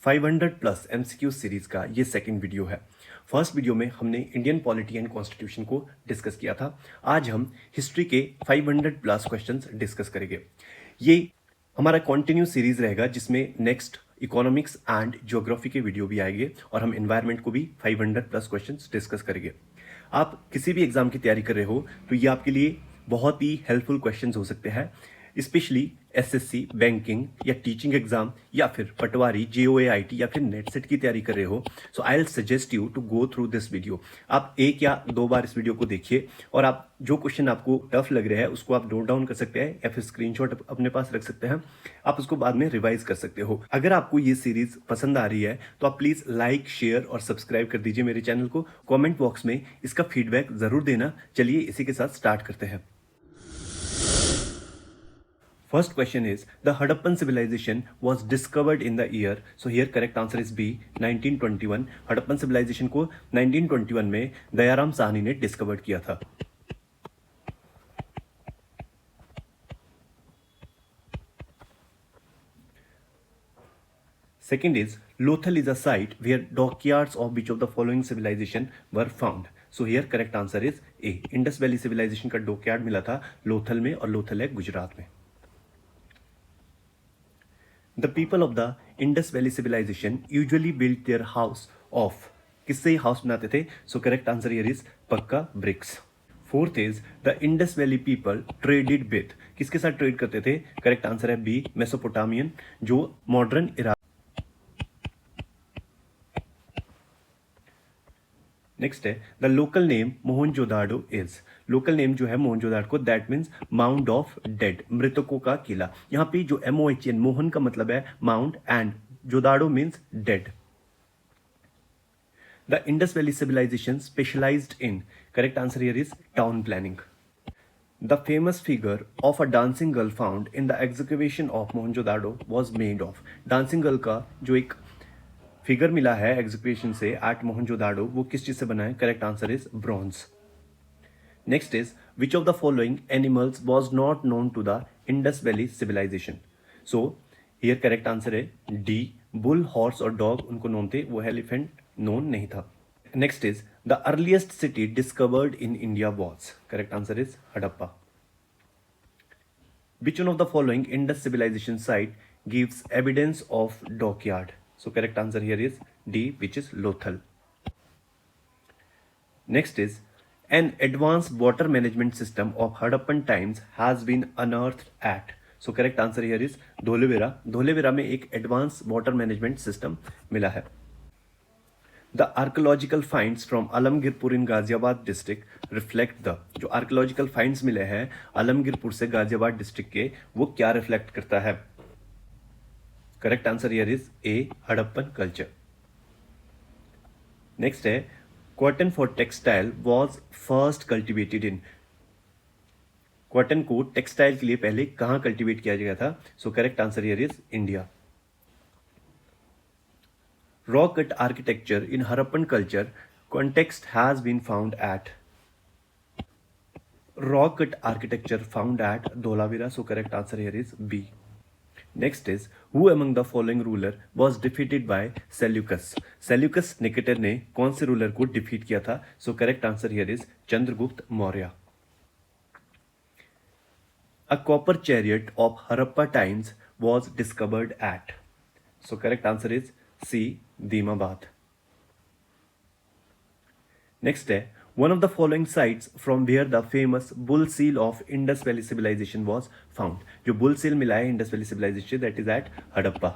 500 plus MCQ series का ये second video है। फर्स्ट वीडियो में हमने इंडियन पॉलिटी एंड कॉन्स्टिट्यूशन को डिस्कस किया था। आज हम हिस्ट्री के 500 प्लस क्वेश्चंस डिस्कस करेंगे। ये हमारा कंटिन्यू सीरीज रहेगा जिसमें नेक्स्ट इकोनॉमिक्स एंड ज्योग्राफी के वीडियो भी आएंगे और हम एनवायरनमेंट को भी 500 प्लस क्वेश्चंस डिस्कस करेंगे। आप किसी भी एग्जाम की तैयारी कर रहे हो तो ये आपके लिए बहुत ही हेल्पफुल क्वेश्चंस हो सकते हैं, स्पेशली एसएससी, बैंकिंग या टीचिंग एग्जाम या फिर पटवारी, जेओए, आईटी या फिर नेट सेट की तैयारी कर रहे हो। So I will suggest you to go through this video. आप एक या दो बार इस वीडियो को देखिए और आप जो क्वेश्चन आपको टफ लग रहे हैं उसको आप नोट डाउन कर सकते हैं या फिर स्क्रीनशॉट अपने पास रख सकते हैं। आप उसको बाद में रिवाइज कर सकते हो। अगर आपको ये सीरीज पसंद आ रही है तो आप प्लीज लाइक, शेयर और सब्सक्राइब कर दीजिए मेरे चैनल को। कॉमेंट बॉक्स में इसका फीडबैक जरूर देना। चलिए इसी के साथ स्टार्ट करते हैं। First question is, the Harappan civilization was discovered in the year, so here correct answer is B, 1921। Harappan civilization को 1921 में दयाराम साहनी ने डिस्कवर्ड किया था। Second is, Lothal is a site where dockyards of which of the following civilization were found? So here correct answer is A, Indus valley civilization का dockyard मिला था लोथल में और लोथल है गुजरात में। The people of the Indus Valley civilization usually built their house of, किससे house बनाते थे? So correct answer here is पक्का, bricks। Fourth is the Indus Valley people traded with, किसके साथ ट्रेड करते थे? करेक्ट आंसर है बी, मेसोपोटामियन, जो मॉडर्न इराक। नेक्स्ट है the local name Mohenjodaro is, local name जो है मोहनजोदाड़ो को that means mount of dead, मृतकों का किला। यहाँ पे जो MOHN, मोहन का मतलब है mount and Jodaro means dead. The Indus valley civilization specialized in, correct answer here is town planning. The famous figure of a dancing girl found in the excavation of Mohenjodaro was made of, dancing girl का जो एक figure मिला है execution से eight Mohenjodaro, वो किस चीज से बना है? Correct answer is bronze. Next is which of the following animals was not known to the Indus valley civilization? So here correct answer है डी, बुल, हॉर्स और डॉग उनको नोन थे, वो एलिफेंट नोन नहीं था। Next is the earliest city discovered in India was, correct answer is Harappa. Which one of the following Indus civilization site gives evidence of dockyard? So correct answer here is D, which is Lothal. Next is an advanced water management system of Harappan times has been unearthed at. So correct answer here is धोलेवेरा। धोलेवेरा में एक advance water management system मिला है। The archaeological finds from Alamgirpur in Ghaziabad district reflect the, जो archaeological finds मिले हैं आलमगीरपुर से Ghaziabad district के, वो क्या रिफ्लेक्ट करता है? Correct answer here is A, Harappan culture. Next है cotton for textile was first cultivated in, cotton को टेक्सटाइल के लिए पहले कहां कल्टीवेट किया गया था? So correct answer here is India. Rock cut architecture in Harappan culture context has been found at, rock cut architecture found at Dholavira. So correct answer here is B. Next is who among the following ruler was defeated by Seleucus? Seleucus Nicator ने कौन से ruler को defeat किया था? So correct answer here is Chandragupta Maurya. A copper chariot of Harappa times was discovered at. So correct answer is C, Dimabad। Next है one of the following sites from where the famous bull seal of Indus Valley civilization was found। जो bull seal मिला है Indus Valley civilization that is at Harappa।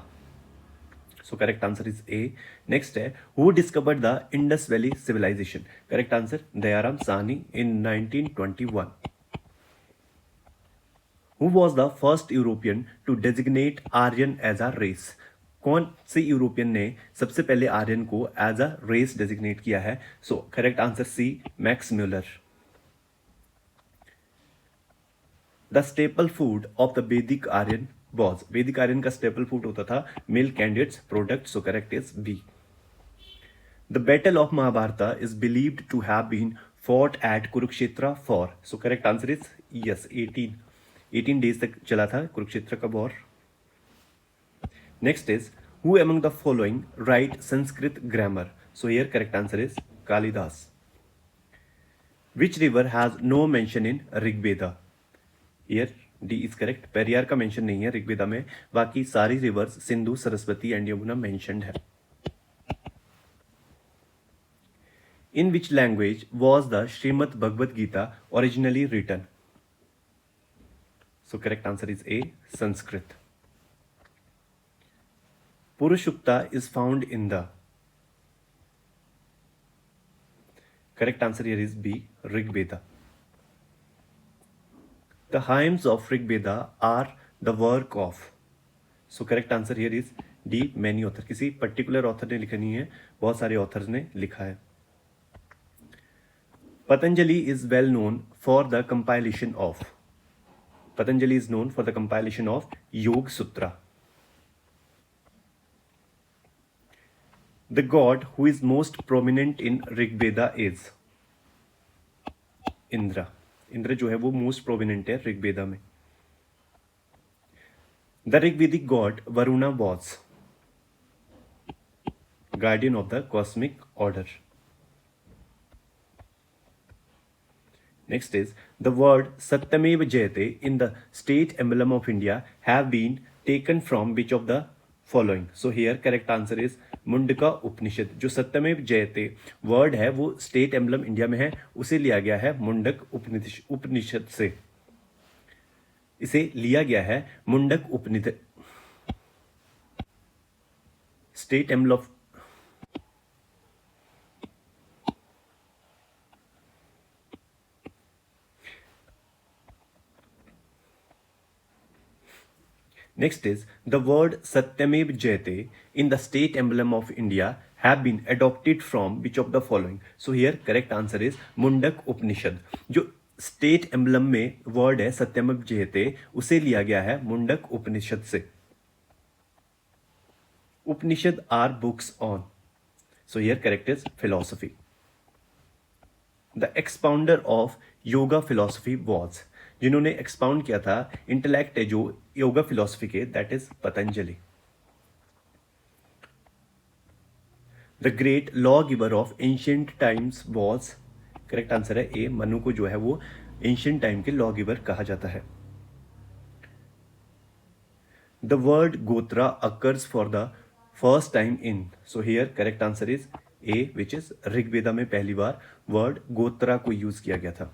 So correct answer is A। Next है who discovered the Indus Valley civilization? Correct answer Dayaram Sahni in 1921। Who was the first European to designate Aryan as a race? कौन से European ने सबसे पहले आर्यन को as a race designate किया है? So correct answer C, Max Muller. The staple food of the Vedic Aryan was, वैदिक आर्यन का स्टेपल फूड होता था milk and its product. So correct is B. The battle of Mahabharata is believed to have been fought at Kurukshetra for, so correct answer is yes 18 days तक चला था कुरुक्षेत्र का war. Next is Who among the following write Sanskrit grammar? So here correct answer is Kalidas. Which river has no mention in Rigveda? Here D is correct. Periyar का mention नहीं है ऋग्वेदा में, बाकी सारी reverse Sindhu, Saraswati and Yamuna mentioned है. In which language was the Srimad Bhagavad Gita originally written? So correct answer is A, Sanskrit. Purushukta is found in the. Correct answer here is B, Rig Veda. The hymns of Rig Veda are the work of. So correct answer here is D, many author. किसी particular author ने लिखा नहीं है, बहुत सारे authors ने लिखा है. Patanjali is well known for the compilation of. Patanjali is known for the compilation of Yoga Sutra. The god who is most prominent in Rig Veda is Indra. Indra जो है वो मोस्ट प्रोमिनेंट है ऋग्वेदा में. The Rigvedic God Varuna was guardian of the cosmic order. Next is the word Satyameva Jayate in the state emblem of India have been taken from which of the following? So here correct answer is Mundaka Upanishad. जो सत्यमेव जयते word है वो state emblem India में है, उसे लिया गया है मुंडक उपनिषद से. इसे लिया गया है Mundaka Upanishad state emblem of. Next is the word Satyamev Jayate in the state emblem of India have been adopted from which of the following? So here correct answer is Mundak Upanishad. जो स्टेट एम्बलम में word है सत्यमेव जयते उसे लिया गया है मुंडक उपनिषद से. Upanishad are books on. So here correct is philosophy. The expounder of yoga philosophy was. जिन्होंने एक्सपाउंड किया था इंटेलेक्ट है जो योगा फिलॉसफी के, that is Patanjali. The great law giver of ancient times was. Correct answer है ए, मनु को जो है वो एंशियंट टाइम के लॉ गिवर कहा जाता है. द वर्ड गोत्रा occurs for the first time in. So here correct answer is A, which is Rigveda में पहली बार वर्ड गोत्रा को यूज किया गया था.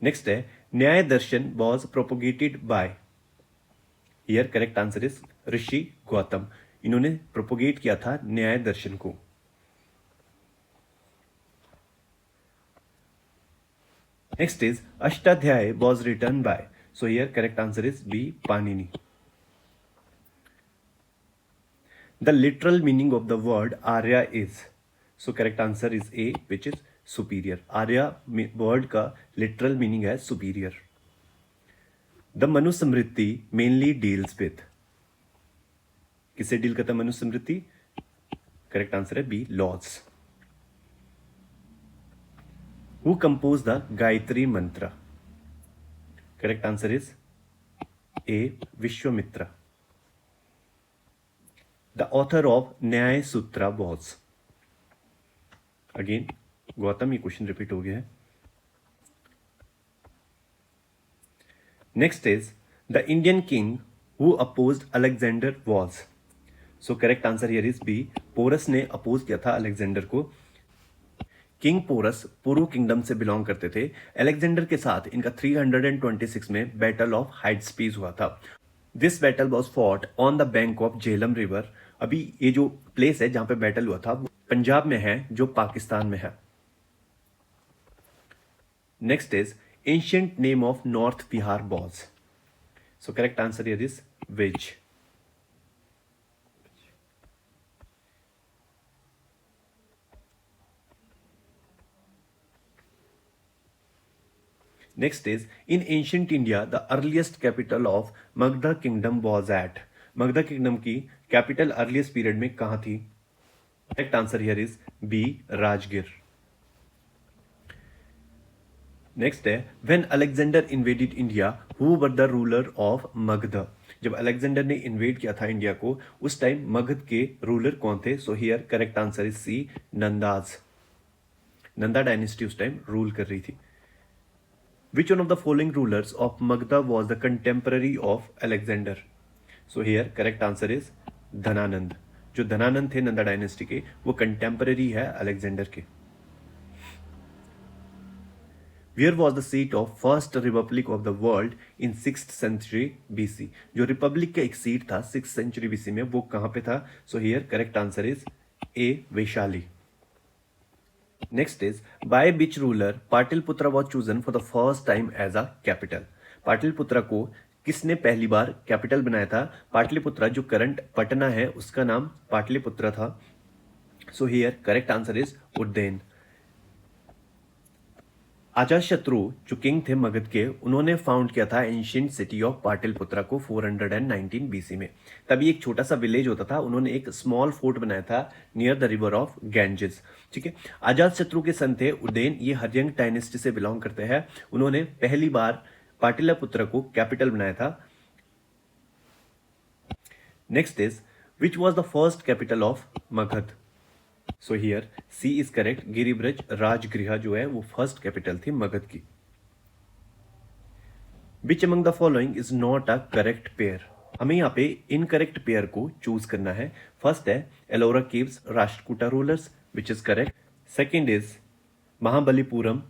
नेक्स्ट है Nyaya Darshan was propagated by. Here correct answer is Rishi Gautam. इन्होंने प्रोपोगेट किया था न्याय दर्शन को. Next is Ashtadhyayi was written by. So here correct answer is B, Panini. The literal meaning of the word Arya is. So correct answer is A, which is superior. Arya word का literal meaning है superior. The Manusmriti mainly deals with. किसे deal करता है Manusmriti? Correct answer है B, laws. Who compose the Gayatri mantra? Correct answer is A, Vishwamitra. The author of Nyaya Sutra was. Again Gautam, ये question repeat हो गया है. Next is the Indian king who opposed Alexander was. So correct answer here is B, Porus ने oppose किया था Alexander को. King Porus Puru kingdom से belong करते थे. अलेक्जेंडर के साथ इनका 326 में बैटल ऑफ हाइट्सपीस हुआ था. This battle was fought on the bank of Jhelum river. अभी ये जो प्लेस है जहां पे बैटल हुआ था वो पंजाब में है, जो पाकिस्तान में है. Next is ancient name of North Bihar was. So correct answer here is Vij. Next is in ancient India the earliest capital of Magadha kingdom was at. Magadha kingdom की capital earliest period में कहाँ थी? Correct answer here is B, Rajgir. Next है when Alexander invaded India who were the ruler of Magadha. जब Alexander ने invade किया था India को, उस टाइम मगध के रूलर कौन थे? So here correct answer is C, Nandas. Nanda dynasty उस टाइम रूल कर रही थी। Which one of the following rulers of Magadha was the contemporary of Alexander? So here correct answer is Dhanananda. जो धनानंद थे नंदा डायनेस्टी के, वो कंटेम्पररी है अलेक्जेंडर के। Where was the seat of first republic of the world in 6th century BC? जो Republic का एक seat था 6th century BC में, वो कहां पे था? So here correct answer is A, Vaishali. Next is by which ruler Pataliputra was chosen for the first time as a capital? Pataliputra को किसने पहली बार कैपिटल बनाया था? पाटलिपुत्रा जो करंट पटना है उसका नाम पाटलिपुत्रा था। सो here correct answer is Ujjain. Ajatashatru जो किंग थे मगध के, उन्होंने फाउंड किया था एंशियंट सिटी ऑफ पाटलिपुत्रा को 419 बीसी में। तभी एक छोटा सा विलेज होता था, उन्होंने एक स्मॉल फोर्ट बनाया था near the river of Ganges. ठीक है, अजातशत्रु के सन थे उज्जैन, ये हर्यंक डायनेस्टी से बिलोंग करते हैं। उन्होंने पहली बार पाटलिपुत्रा को कैपिटल बनाया था। Next is which was the first capital of Magadha? So here C is correct, गिरिब्रज राजगृह जो है वो फर्स्ट कैपिटल थी मगध की। Which among the following is not a correct pair? हमें यहाँ पे इनकरेक्ट पेयर को चूज करना है। फर्स्ट है Ellora caves Rashtrakuta rulers, which is correct. Second is Mahabalipuram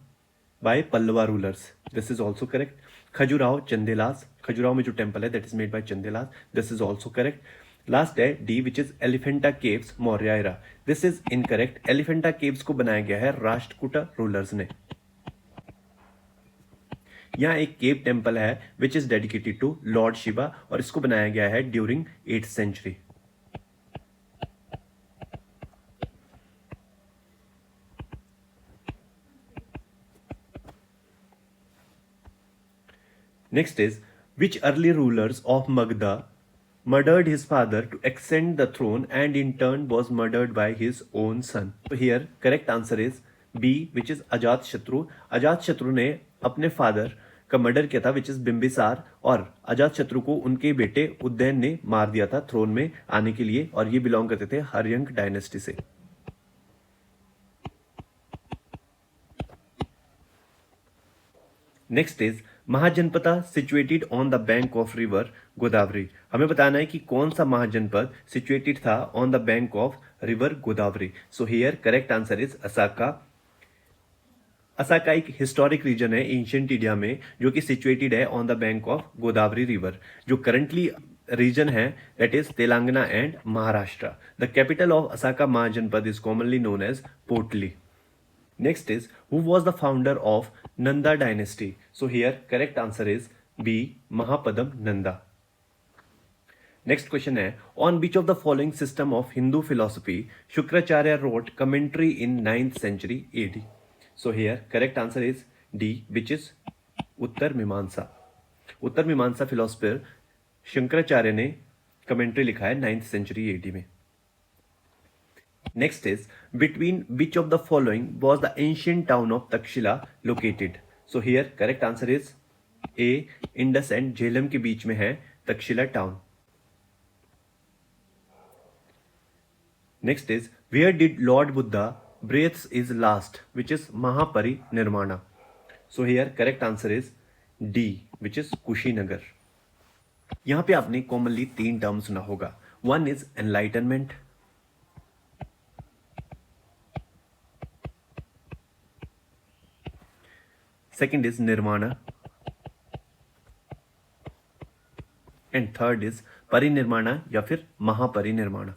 by Pallava rulers, this is also correct. Khajuraho Chandelas, Khajuraho में जो टेम्पल है that is made by Chandelas, this is also correct. Last है D which is Elephanta caves Mauryas, this is incorrect. Elephanta caves को बनाया गया है Rashtrakuta rulers ने। यहां एक केव टेम्पल है which is dedicated to lord Shiva और इसको बनाया गया है during 8th century. Next is which early rulers of Magadha murdered his father to ascend the throne and in turn was murdered by his own son? So here correct answer is B, which is Ajatashatru. Ajatashatru ने अपने father का murder किया था which is Bimbisara, और अजातशत्रु को उनके बेटे उदयन ने मार दिया था थ्रोन में आने के लिए, और ये बिलोंग करते थे हर्यंक डायनेस्टी से। Next is Mahajanapada situated on the bank of river Godavari. हमें बताना है कि कौन सा महाजनपद सिचुएटेड था on the bank of river Godavari. So here correct answer is Asaka. Asaka एक हिस्टोरिक रीजन है एंशिएंट इंडिया में जो कि सिचुएटेड है on the bank of Godavari river. जो करंटली रीजन है that is Telangana and Maharashtra. The capital of Asaka महाजनपद is commonly known as पोटली। Next is who was the founder of Nanda dynasty? So here correct answer is B, Mahapadam Nanda. Next question है on which of the following system of Hindu philosophy Shukracharya wrote commentary in 9th century AD? So here correct answer is D, which is उत्तर मीमांसा। उत्तर मीमांसा philosopher Shankaracharya ने commentary लिखा है 9th century AD में। Next is between which of the following was the ancient town of Takshila located? So here correct answer is A, Indus and Jhelum के बीच में है Takshashila town. Next is where did Lord Buddha breathes his last, which is Mahaparinirvana? So here correct answer is D, which is Kushinagar. यहां पे आपने commonly 3 term सुना होगा। One is enlightenment, second is nirvana, and third is parinirvana या फिर Mahaparinirvana.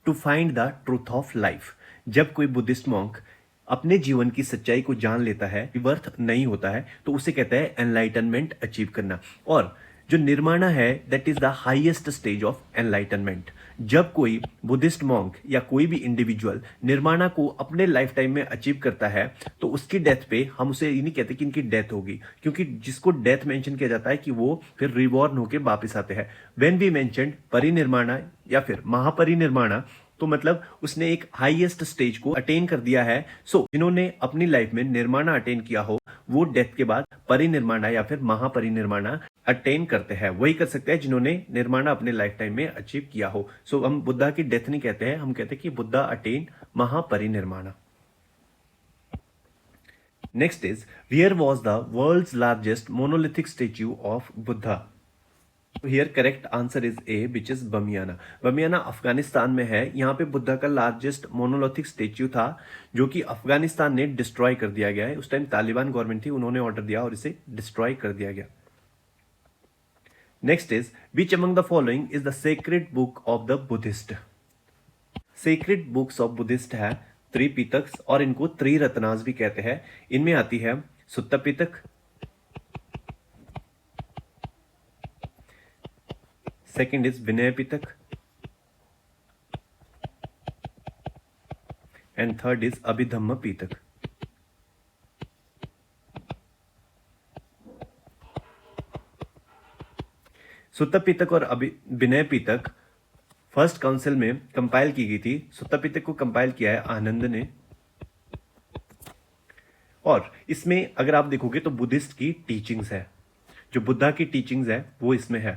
To find the truth of life, जब कोई Buddhist monk अपने जीवन की सच्चाई को जान लेता है, वर्थ नहीं होता है, तो उसे कहता है एनलाइटनमेंट अचीव करना। और जो निर्माणा है that is the highest stage of enlightenment. जब कोई बुद्धिस्ट मॉन्क या कोई भी इंडिविजुअल निर्माणा को अपने लाइफ टाइम में अचीव करता है तो उसकी डेथ पे हम उसे ये नहीं कहते कि इनकी डेथ होगी, क्योंकि जिसको डेथ मेंशन किया जाता है कि वो फिर रिबॉर्न होके वापस आते हैं। व्हेन वी मेंशन्ड परिनिर्माणा या फिर महापरिनिर्माणा, तो मतलब उसने एक हाईएस्ट स्टेज को अटेन कर दिया है। जिन्होंने अपनी लाइफ में निर्माणा अटेन किया हो वो डेथ के बाद परिनिर्माणा या फिर महापरिनिर्माणा अटेन करते हैं। वही कर सकते हैं जिन्होंने निर्माणा अपने लाइफ टाइम में अचीव किया हो। हम बुद्धा की डेथ नहीं कहते हैं, हम कहते हैं कि Buddha attain Mahaparinirvana. Next is, where was the world's largest monolithic statue of Buddha? Here correct answer is A, which is Bamiyan. Bamiyan Afghanistan में है। यहाँ पे बुद्धा का लार्जेस्ट मोनोलिथिक स्टेच्यू था जो कि अफगानिस्तान ने डिस्ट्रॉय कर दिया गया है। उस टाइम तालिबान गवर्नमेंट थी, उन्होंने ऑर्डर दिया और इसे डिस्ट्रॉय कर दिया गया। Next is, which among the following is the sacred book of the Buddhist? Sacred books of Buddhist है त्रिपिटक और इनको त्रिरत्नास भी कहते हैं। इनमें आती है Sutta Pitaka, second is Vinaya Pitaka and third is Abhidhamma Pitaka. Sutta Pitaka और विनय पिटक फर्स्ट काउंसिल में कंपाइल की गई थी। सुत्ता पिटक को कंपाइल किया है आनंद ने। और इसमें अगर आप देखोगे तो बुद्धिस्ट की टीचिंग्स है, जो बुद्धा की टीचिंग्स है वो इसमें है।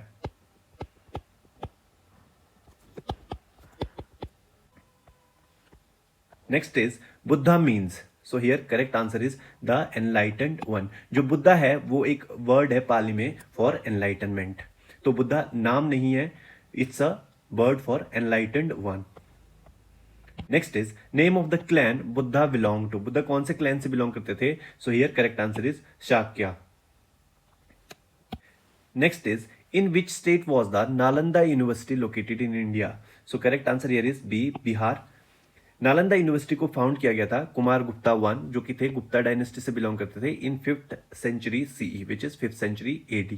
Next is, Buddha means. So here correct answer is the enlightened one. जो बुद्धा है वो एक वर्ड है पाली में फॉर एनलाइटनमेंट। तो बुद्धा नाम नहीं है, it's a word for enlightened one. Next is, name of the clan Buddha belong to. Buddha कौन से क्लैन से बिलोंग करते थे? So here correct answer is Shakya. Next is, in which state was the Nalanda university located in India? So correct answer here is B, Bihar. Nalanda university को found किया गया था Kumar Gupta one, जो कि थे गुप्ता डायनेस्टी से बिलोंग करते थे, इन 5th century CE, which is 5th century AD।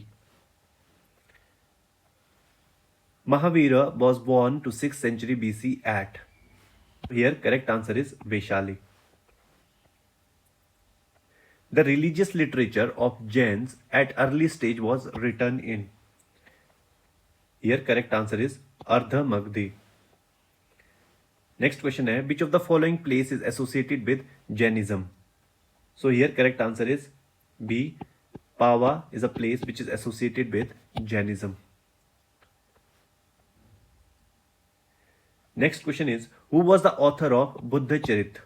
Mahavira was born to 6th century BC at. Here correct answer is Vaishali. The religious literature of Jains at early stage was written in. Here correct answer is Ardha Magdi. Next question है, which of the following place is associated with Jainism? So here correct answer is B. Pava is a place which is associated with Jainism. Next question is, who was the author of Buddha Charita?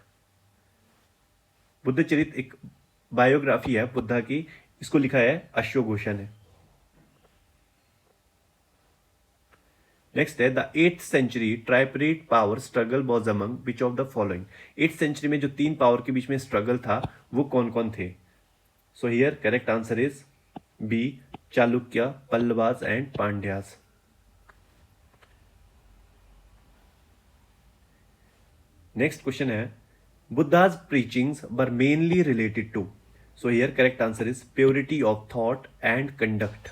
Buddha Charita एक biography है बुद्धा की, इसको लिखा है अश्वघोषा ने। Next है, the 8th century tripartite power struggle was among which of the following? 8th century में जो 3 पावर के बीच में स्ट्रगल था वो कौन कौन थे? So here correct answer is B, Chalukya, Pallavas and Pandyas. Next question है, Buddha's preachings were mainly related to? So here correct answer is purity of thought and conduct.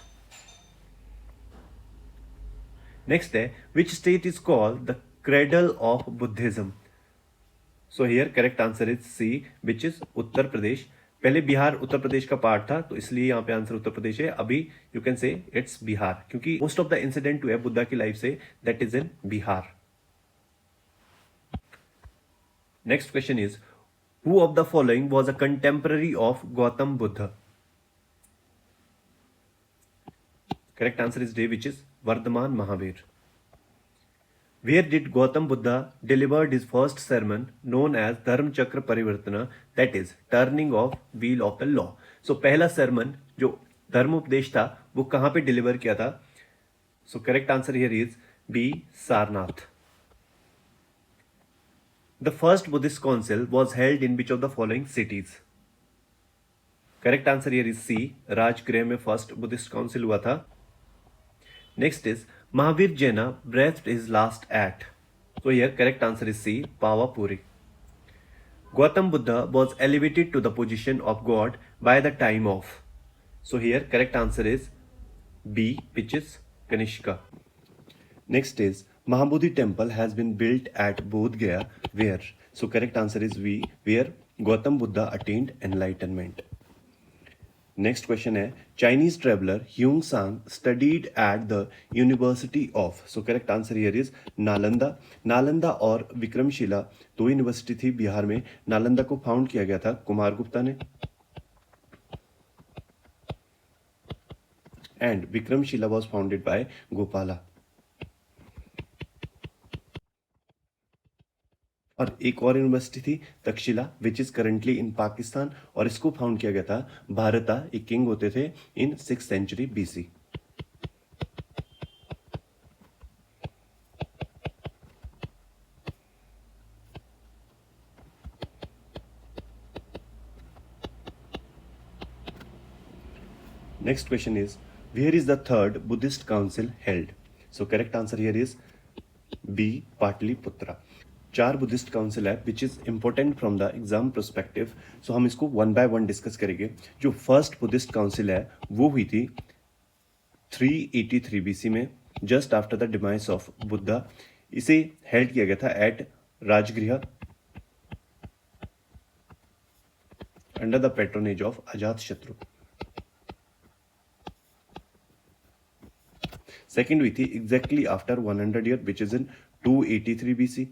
Next है, which state is called the cradle of Buddhism? So here correct answer is C, which is Uttar Pradesh. पहले बिहार उत्तर प्रदेश का part था तो इसलिए यहां पे answer Uttar Pradesh है। अभी you can say it's Bihar, क्योंकि मोस्ट ऑफ द इंसिडेंट हुआ है बुद्धा की लाइफ से, that is in Bihar. Next question is, who of the following was a contemporary of Gautam Buddha? Correct answer is D, which is Vardhaman Mahavir. Where did Gautam Buddha delivered his first sermon known as Dharmachakra Parivartana, that is turning of wheel of the law? So पहला sermon जो धर्म उपदेश था वो कहां पे deliver किया था? So correct answer here is B, Sarnath. The first Buddhist council was held in which of the following cities? Correct answer here is C, Rajgriha में फर्स्ट बुद्धिस्ट काउंसिल हुआ था। नेक्स्ट इज, महावीर जैना breathed his last at? So here correct answer is C, Pavapuri. Gautam Buddha was elevated to the position of God by the time of? So here correct answer is B, which is Kanishka. Next is, Mahabodhi temple has been built at Bodh Gaya, where? So correct answer is V, where Gautam Buddha attained enlightenment. Next question है Chinese traveller ह्यूंग सांग studied at the university of, so correct answer here is Nalanda. Nalanda और विक्रमशिला दो university थी बिहार में। नालंदा को found किया गया था कुमार गुप्ता ने, and Vikramshila was founded by Gopala. और एक और यूनिवर्सिटी थी Takshashila which is currently in Pakistan, और इसको फाउंड किया गया था भारता, एक किंग होते थे in 6th century BC। Next question is where is the third Buddhist council held, so correct answer here is B Pataliputra. 4 Buddhist council है which is important from the exam perspective, so हम इसको 1 bye 1 discuss करेंगे। जो first Buddhist council है वो हुई थी 383 BC में, just after the demise of Buddha. इसे हेल्ड किया गया था at Rajgriha under the patronage of Ajatashatru. Second हुई थी exactly after 100 year which is in 283 BC।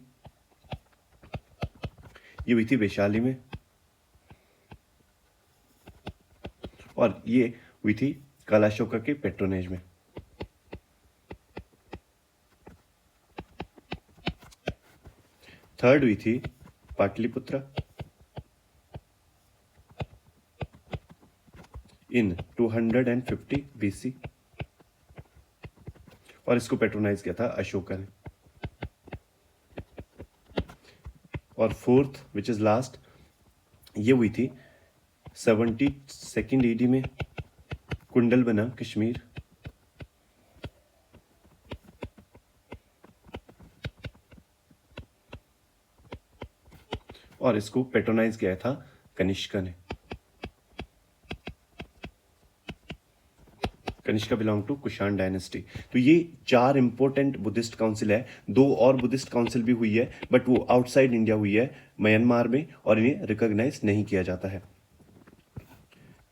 ये हुई थी वैशाली में, और ये हुई थी कलाशोका के पेट्रोनेज में। थर्ड हुई थी पाटलिपुत्रा इन 250 BC, और इसको पेट्रोनाइज किया था अशोका ने। और फोर्थ विच इज लास्ट, ये हुई थी 72nd AD में, कुंडल बना कश्मीर, और इसको पेट्रोनाइज किया था कनिष्का ने। Kanishka belong to Kushan dynasty. तो ये 4 इंपॉर्टेंट बुद्धिस्ट काउंसिल है। 2 और बुद्धिस्ट काउंसिल भी हुई है बट वो आउटसाइड इंडिया हुई है, म्यांमार में, और इन्हें रिकॉग्नाइज नहीं किया जाता है।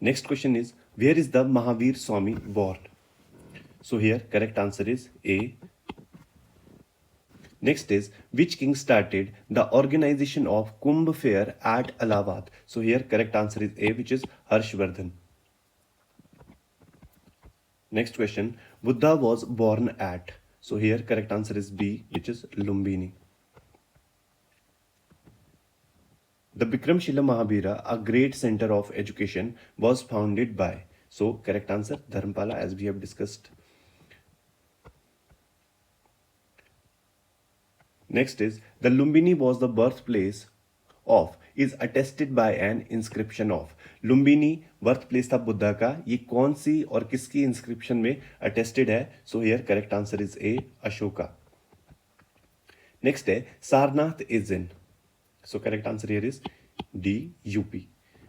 Next question is where is the Mahavir Swami born, so here correct answer is A. Next is which king started the organization of Kumbh Fair at Allahabad? So here correct answer is A, which is Harshvardhan. Next question, Buddha was born at? So here correct answer is B, which is Lumbini. The Bikramshila Mahabira, a great center of education, was founded by? So correct answer Dharmapala, as we have discussed. Next is the Lumbini was the birthplace of is attested by an inscription of. Lumbini birthplace था बुद्धा का, ये कौन सी और किसकी inscription में attested है? So here correct answer is A, Ashoka. Next है Sarnath is in, so correct answer here is D, UP.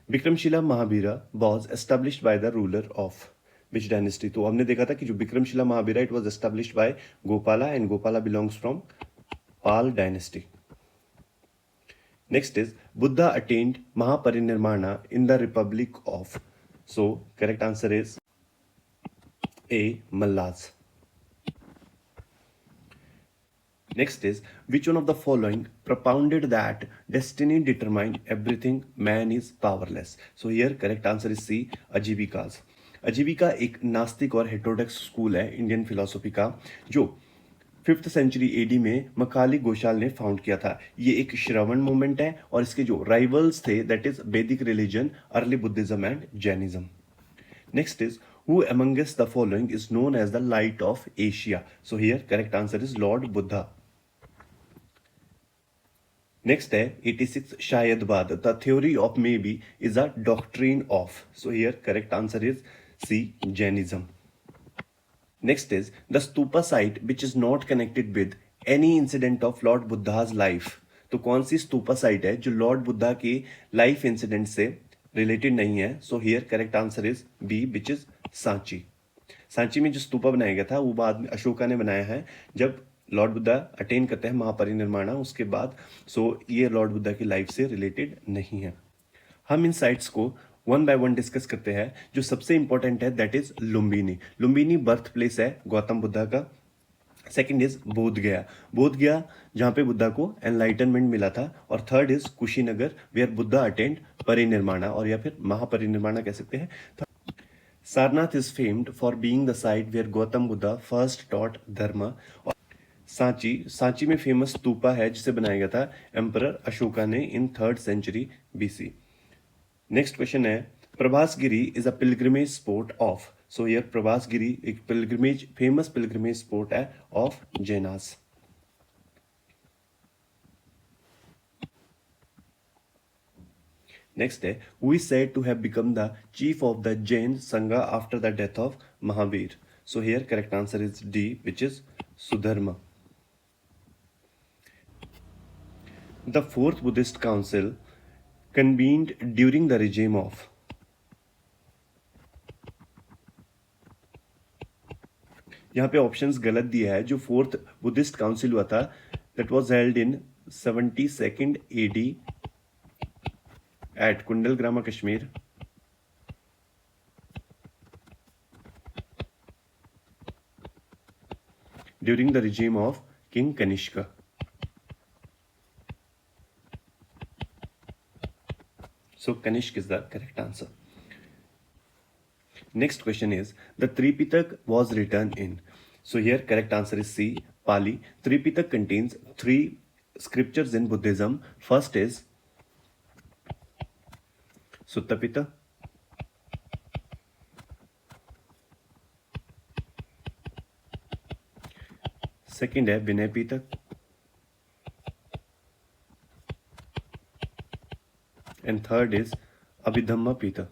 Vikramashila Mahavihara was established by the ruler of which dynasty? तो हमने देखा था कि जो Vikramshila Mahavira it was established by Gopala, and Gopala belongs from Pal dynasty. Next is Buddha attained Mahaparinirvana in the Republic of. So correct answer is A, Mallas. Next is which one of the following propounded that destiny determined everything, man is powerless? So here correct answer is C, अजीविकास। अजीविका एक नास्तिक और heterodox school है Indian philosophy का, जो 5th century AD में मकाली घोषाल ने found किया था। ये एक श्रवण मूवमेंट है, और इसके जो राइवल्स थे that is Vedic religion, early Buddhism and Jainism. Next is who amongst the following is known as the light of Asia? So here correct answer is lord Buddha. Next है 86 शायदबाद, the theory of may be is a doctrine of. So here correct answer is C, Jainism. Next is the stupa site which is not connected with any incident of Lord Buddha's life. तो कौन सी stupa site है जो Lord Buddha की life incident से related नहीं है? So here correct answer is B, which is Sanchi. Sanchi में जो स्तूपा बनाया गया था वो बाद में अशोका ने बनाया है, जब लॉर्ड बुद्धा अटेन करते हैं महापरिनिर्वाण उसके बाद। सो ये लॉर्ड बुद्धा की लाइफ से रिलेटेड नहीं है। हम इन साइट्स को वन बाय वन डिस्कस करते हैं। जो सबसे इंपॉर्टेंट है that is Lumbini. Lumbini birth place है गौतम बुद्धा का। सेकंड इज बोध गया। बोध गया जहां पे बुद्धा को एनलाइटनमेंट मिला था। और third is Kushinagar where Buddha attained Parinirvana, और या फिर महापरिनिर्माणा कह सकते हैं। Sarnath is famed for being the site where Gautam Buddha first taught Dharma. और सांची में फेमस स्तूपा है जिसे बनाया गया था एम्परर अशोका ने in 3rd century BC. Next question है Prabhasgiri is a pilgrimage spot of. So here Prabhasgiri एक पिलग्रिमेज फेमस पिलग्रिमेज स्पोर्ट है ऑफ जैनास। नेक्स्ट है who is said to have become the chief of the Jain sangha after the death of Mahavira. So here correct answer is D which is Sudharma. The fourth Buddhist council convened during the regime of। यहां पे options गलत दिया है। जो fourth Buddhist council हुआ था that was held in 72nd AD at Kundalgrama Kashmir. During the regime of King Kanishka। So Kanishk is the correct answer. Next question is the Tripitak was written in। So here correct answer is C, Pali। Tripitak contains 3 scriptures in Buddhism. First is Sutta Pitaka, second है Vinay Pitaka, and third is Abhidhamma Pitaka।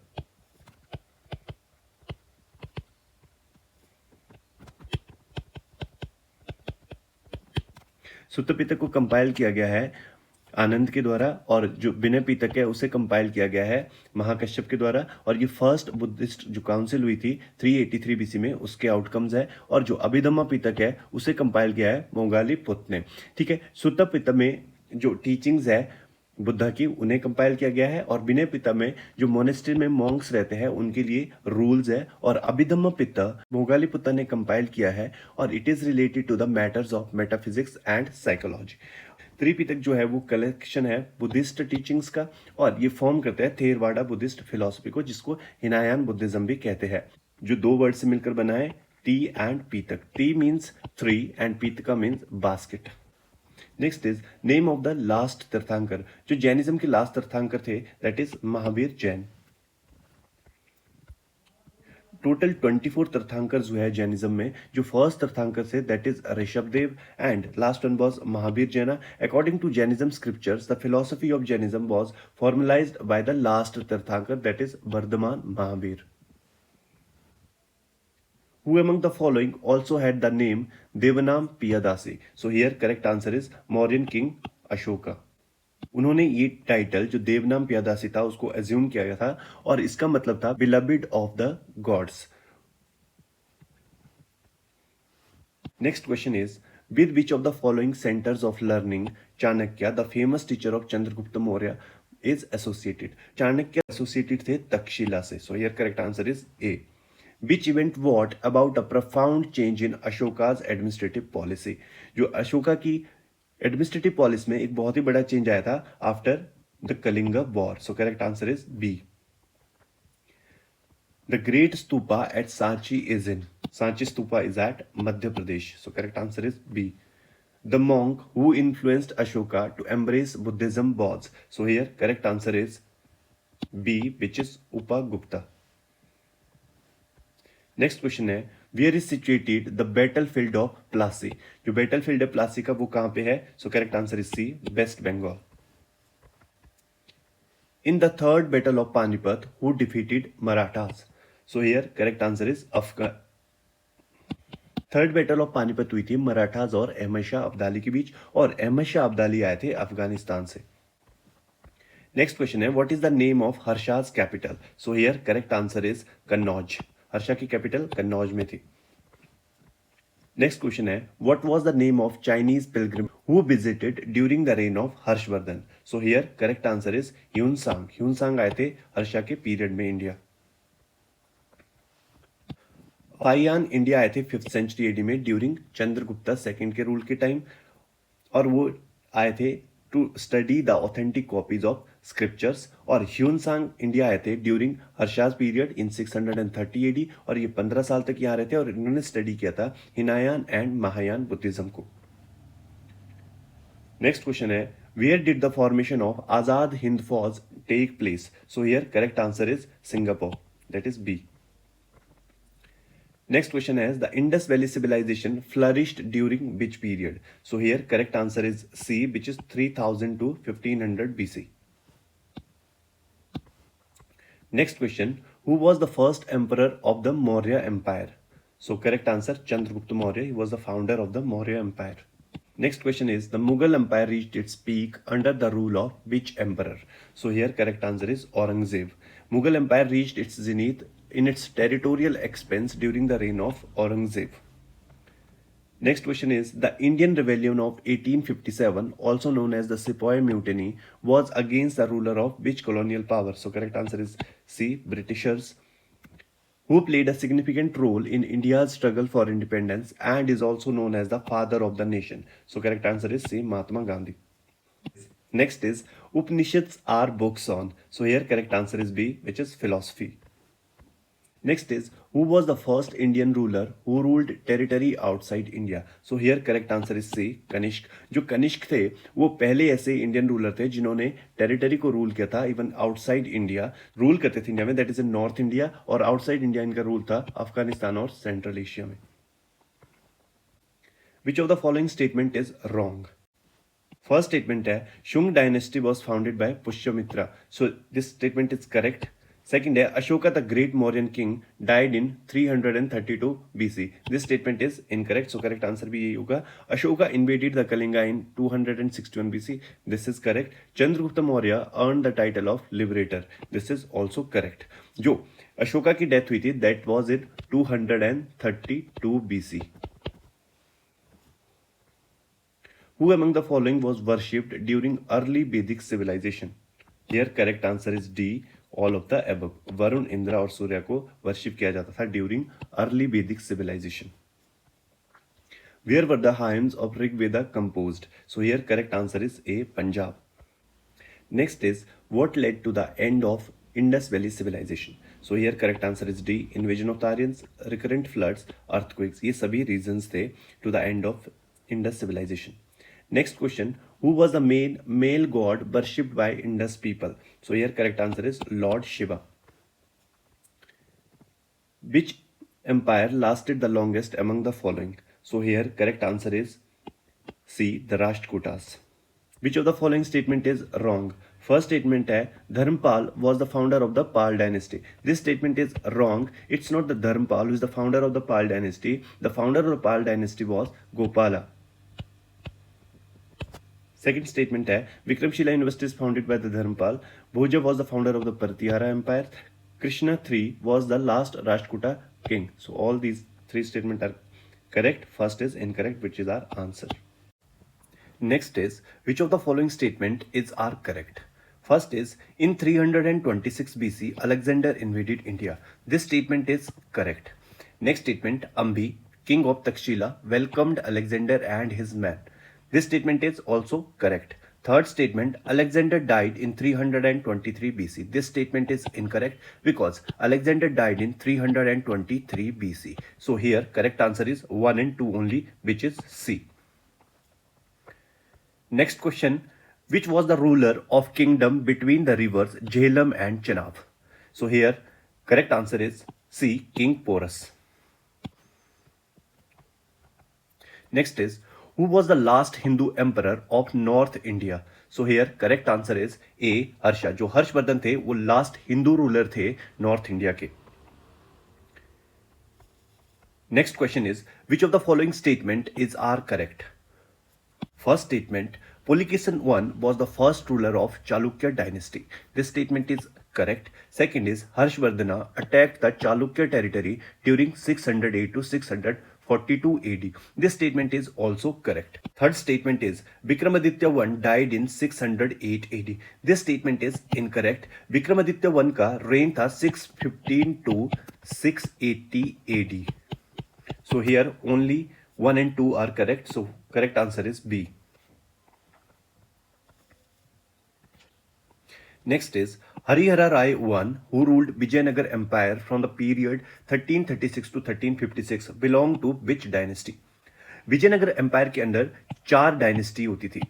सुत्त पितक को compile किया गया है आनंद के द्वारा, और जो विनय पितक है उसे कंपाइल किया गया है महाकश्यप के द्वारा। और ये फर्स्ट बुद्धिस्ट जो काउंसिल हुई थी 383 बीसी में उसके आउटकम्स है। और जो अभिधम्मा पितक है उसे कंपाइल किया है मोगाली पुत ने। ठीक है, सुत्त पितक में जो टीचिंग्स है बुद्धा की उन्हें कंपाइल किया गया है, और विनय पिता में जो मोनेस्ट्री में मॉन्क्स रहते हैं उनके लिए रूल्स है। और अभिधम्म पिता मोगाली पुत्ता ने कंपाइल किया है, और it is related to the matters of metaphysics and psychology. Tripitaka जो है वो कलेक्शन है बुद्धिस्ट टीचिंग्स का, और ये फॉर्म करते हैं थेरवाड़ा बुद्धिस्ट फिलोसफी को, जिसको हिनायान बुद्धिज्म भी कहते हैं। जो 2 वर्ड से मिलकर बना है Ti and Pitak. Ti means 3 and Pitaka means basket. Next is name of the last Tirthankar. जो जैनिज्म के लास्ट तीर्थंकर थे that is Mahavir Jain. Total 24 Tirthankar हुए हैं जैनिज्म में। जो फर्स्ट तीर्थंकर थे that is Rishabhdev and last one was Mahavir Jaina. According to Jainism scriptures the philosophy of Jainism was formalised by the last Tirthankar that is Vardhaman Mahavir. Who among the following also had the name Devanam Piyadasi? So here correct answer is Mauryan King Ashoka। उन्होंने ये title जो देवनाम पियादासी था उसको assume किया गया था, और इसका मतलब था beloved of the gods. Next question is with which of the following centres of learning Chanakya the famous teacher of Chandragupta Maurya is associated. Chanakya associated थे तक्षशिला से। So here correct answer is A. Which event brought about a profound change in Ashoka's administrative policy? जो अशोका की administrative policy में एक बहुत ही बड़ा change आया था after the Kalinga war. So correct answer is B. The great stupa at Sanchi is in. Sanchi stupa is at Madhya Pradesh. So correct answer is B. The monk who influenced Ashoka to embrace Buddhism was। So here correct answer is B, which is Upagupta। Next question है where is situated the battlefield of Plassey. जो battlefield है प्लासी का वो कहां पे है? So correct answer is C, West Bengal. In the 3rd battle of Panipat who defeated Marathas? So here correct answer is Afghan. 3rd battle of Panipat हुई थी मराठास और अहमद शाह अब्दाली के बीच, और अहमद शाह अब्दाली आए थे अफगानिस्तान से। नेक्स्ट क्वेश्चन है what is the name of Harsha's capital? So here correct answer is Kannauj. Harsha की कैपिटल कन्नौज में थी। नेक्स्ट क्वेश्चन है what was the name of Chinese pilgrim who visited during the reign of Harshavardhan. So here correct answer is Hiuen Tsang. Hiuen Tsang आए थे हर्षा के period में India. Fahien India आए थे 5th सेंचुरी एडी में ड्यूरिंग चंद्रगुप्ता सेकंड के रूल के टाइम, और वो आए थे to study the authentic copies of scriptures. और ह्यूनसांग इंडिया आए थे during Harsha's period in 630 AD, और ये 15 साल तक यहाँ रहते और इन्होंने स्टडी किया था हिनायान एंड महायान बुद्धिज्म को. नेक्स्ट क्वेश्चन है where did the formation of Azad Hind Fauj take place. So here correct answer is Singapore, that is B. Next question is the Indus Valley civilization flourished during which period? So here correct answer is C, which is 3000 to 1500 BC. Next question, who was the first emperor of the Maurya Empire? So correct answer Chandragupta Maurya, he was the founder of the Maurya Empire. Next question is the Mughal Empire reached its peak under the rule of which emperor? So here correct answer is Aurangzeb. Mughal Empire reached its zenith in its territorial expanse during the reign of Aurangzeb. Next question is the Indian Rebellion of 1857, also known as the Sepoy Mutiny, was against the ruler of which colonial power? So correct answer is C, Britishers. Who played a significant role in India's struggle for independence and is also known as the father of the nation? So correct answer is C, Mahatma Gandhi. Next is Upanishads are books on. So here correct answer is B, which is philosophy. Next is who was the first Indian ruler who ruled territory outside India? So here correct answer is C, Kanishka. जो कनिष्क थे वो पहले ऐसे Indian ruler थे जिन्होंने territory को rule किया था इवन आउटसाइड इंडिया. रूल करते थे इंडिया में, that is in north India, और आउटसाइड इंडिया इनका रूल था अफगानिस्तान और सेंट्रल एशिया में. Which of the following statement is wrong? First statement है Shunga dynasty was founded by Pushyamitra. So this statement is correct. Second है Ashoka the great Mauryan king died in 332 BC. This statement is incorrect. So correct answer भी यही होगा. Ashoka invaded the Kalinga in 261 BC. This is correct. Chandragupta Maurya earned the title of liberator. This is also correct. जो अशोका की death हुई थी that was in 232 BC. Who among the following was worshipped during early Vedic civilization? Here correct answer is D, all of the above. Varun, Indira और सूर्य को worship किया जाता था during early वैदिक civilisation. Where were the hymns of Rig Veda composed? So here correct answer is A, Punjab. Next is what led to the end of Indus Valley civilization? So here correct answer is D, invasion of the Aryans, recurrent floods, earthquakes. ये सभी reasons थे to the end of Indus civilization. Next question, who was the main male god worshipped by Indus people? So here correct answer is Lord Shiva. Which empire lasted the longest among the following? So here correct answer is C, the Rashtrakutas. Which of the following statement is wrong? First statement है Dharmpal was the founder of the Pal dynasty. This statement is wrong. It's not the Dharmpal who is the founder of the Pal dynasty. The founder of the Pal dynasty was Gopala. Second statement है Vikramshila University is founded by the Dharmpal. Bhoja was the founder of the Pratihara Empire. Krishna III was the last Rashtrakuta king. So all these three statements are correct. First is incorrect, which is our answer. Next is which of the following statement is are correct? First is in 326 BC Alexander invaded India. This statement is correct. Next statement, Ambi, king of Takshila, welcomed Alexander and his men. This statement is also correct. Third statement, Alexander died in 323 BC. This statement is incorrect because Alexander died in 323 BC. So here correct answer is 1 and 2 only, which is C. Next question, which was the ruler of kingdom between the rivers Jhelum and Chenab? So here correct answer is C, King Porus. Next is who was the last Hindu emperor of North India? So here correct answer is A, Harsha. जो हर्षवर्धन थे वो last Hindu ruler थे north India के. Next question is which of the following statement is are correct? First statement, Pulikeshin I was the first ruler of Chalukya dynasty. This statement is correct. Second is Harshvardhana attacked the Chalukya territory during 608 to 640 42 AD. This statement is also correct. Third statement is Vikramaditya I died in 608 AD. This statement is incorrect. Vikramaditya I का reign था 615 to 680 AD. So here only 1 and 2 are correct. So correct answer is B. Next is Harihara Rai I, who ruled Vijayanagar Empire from the period 1336 to 1356, belonged to which dynasty? Vijayanagara empire के अंदर 4 dynasty होती थी.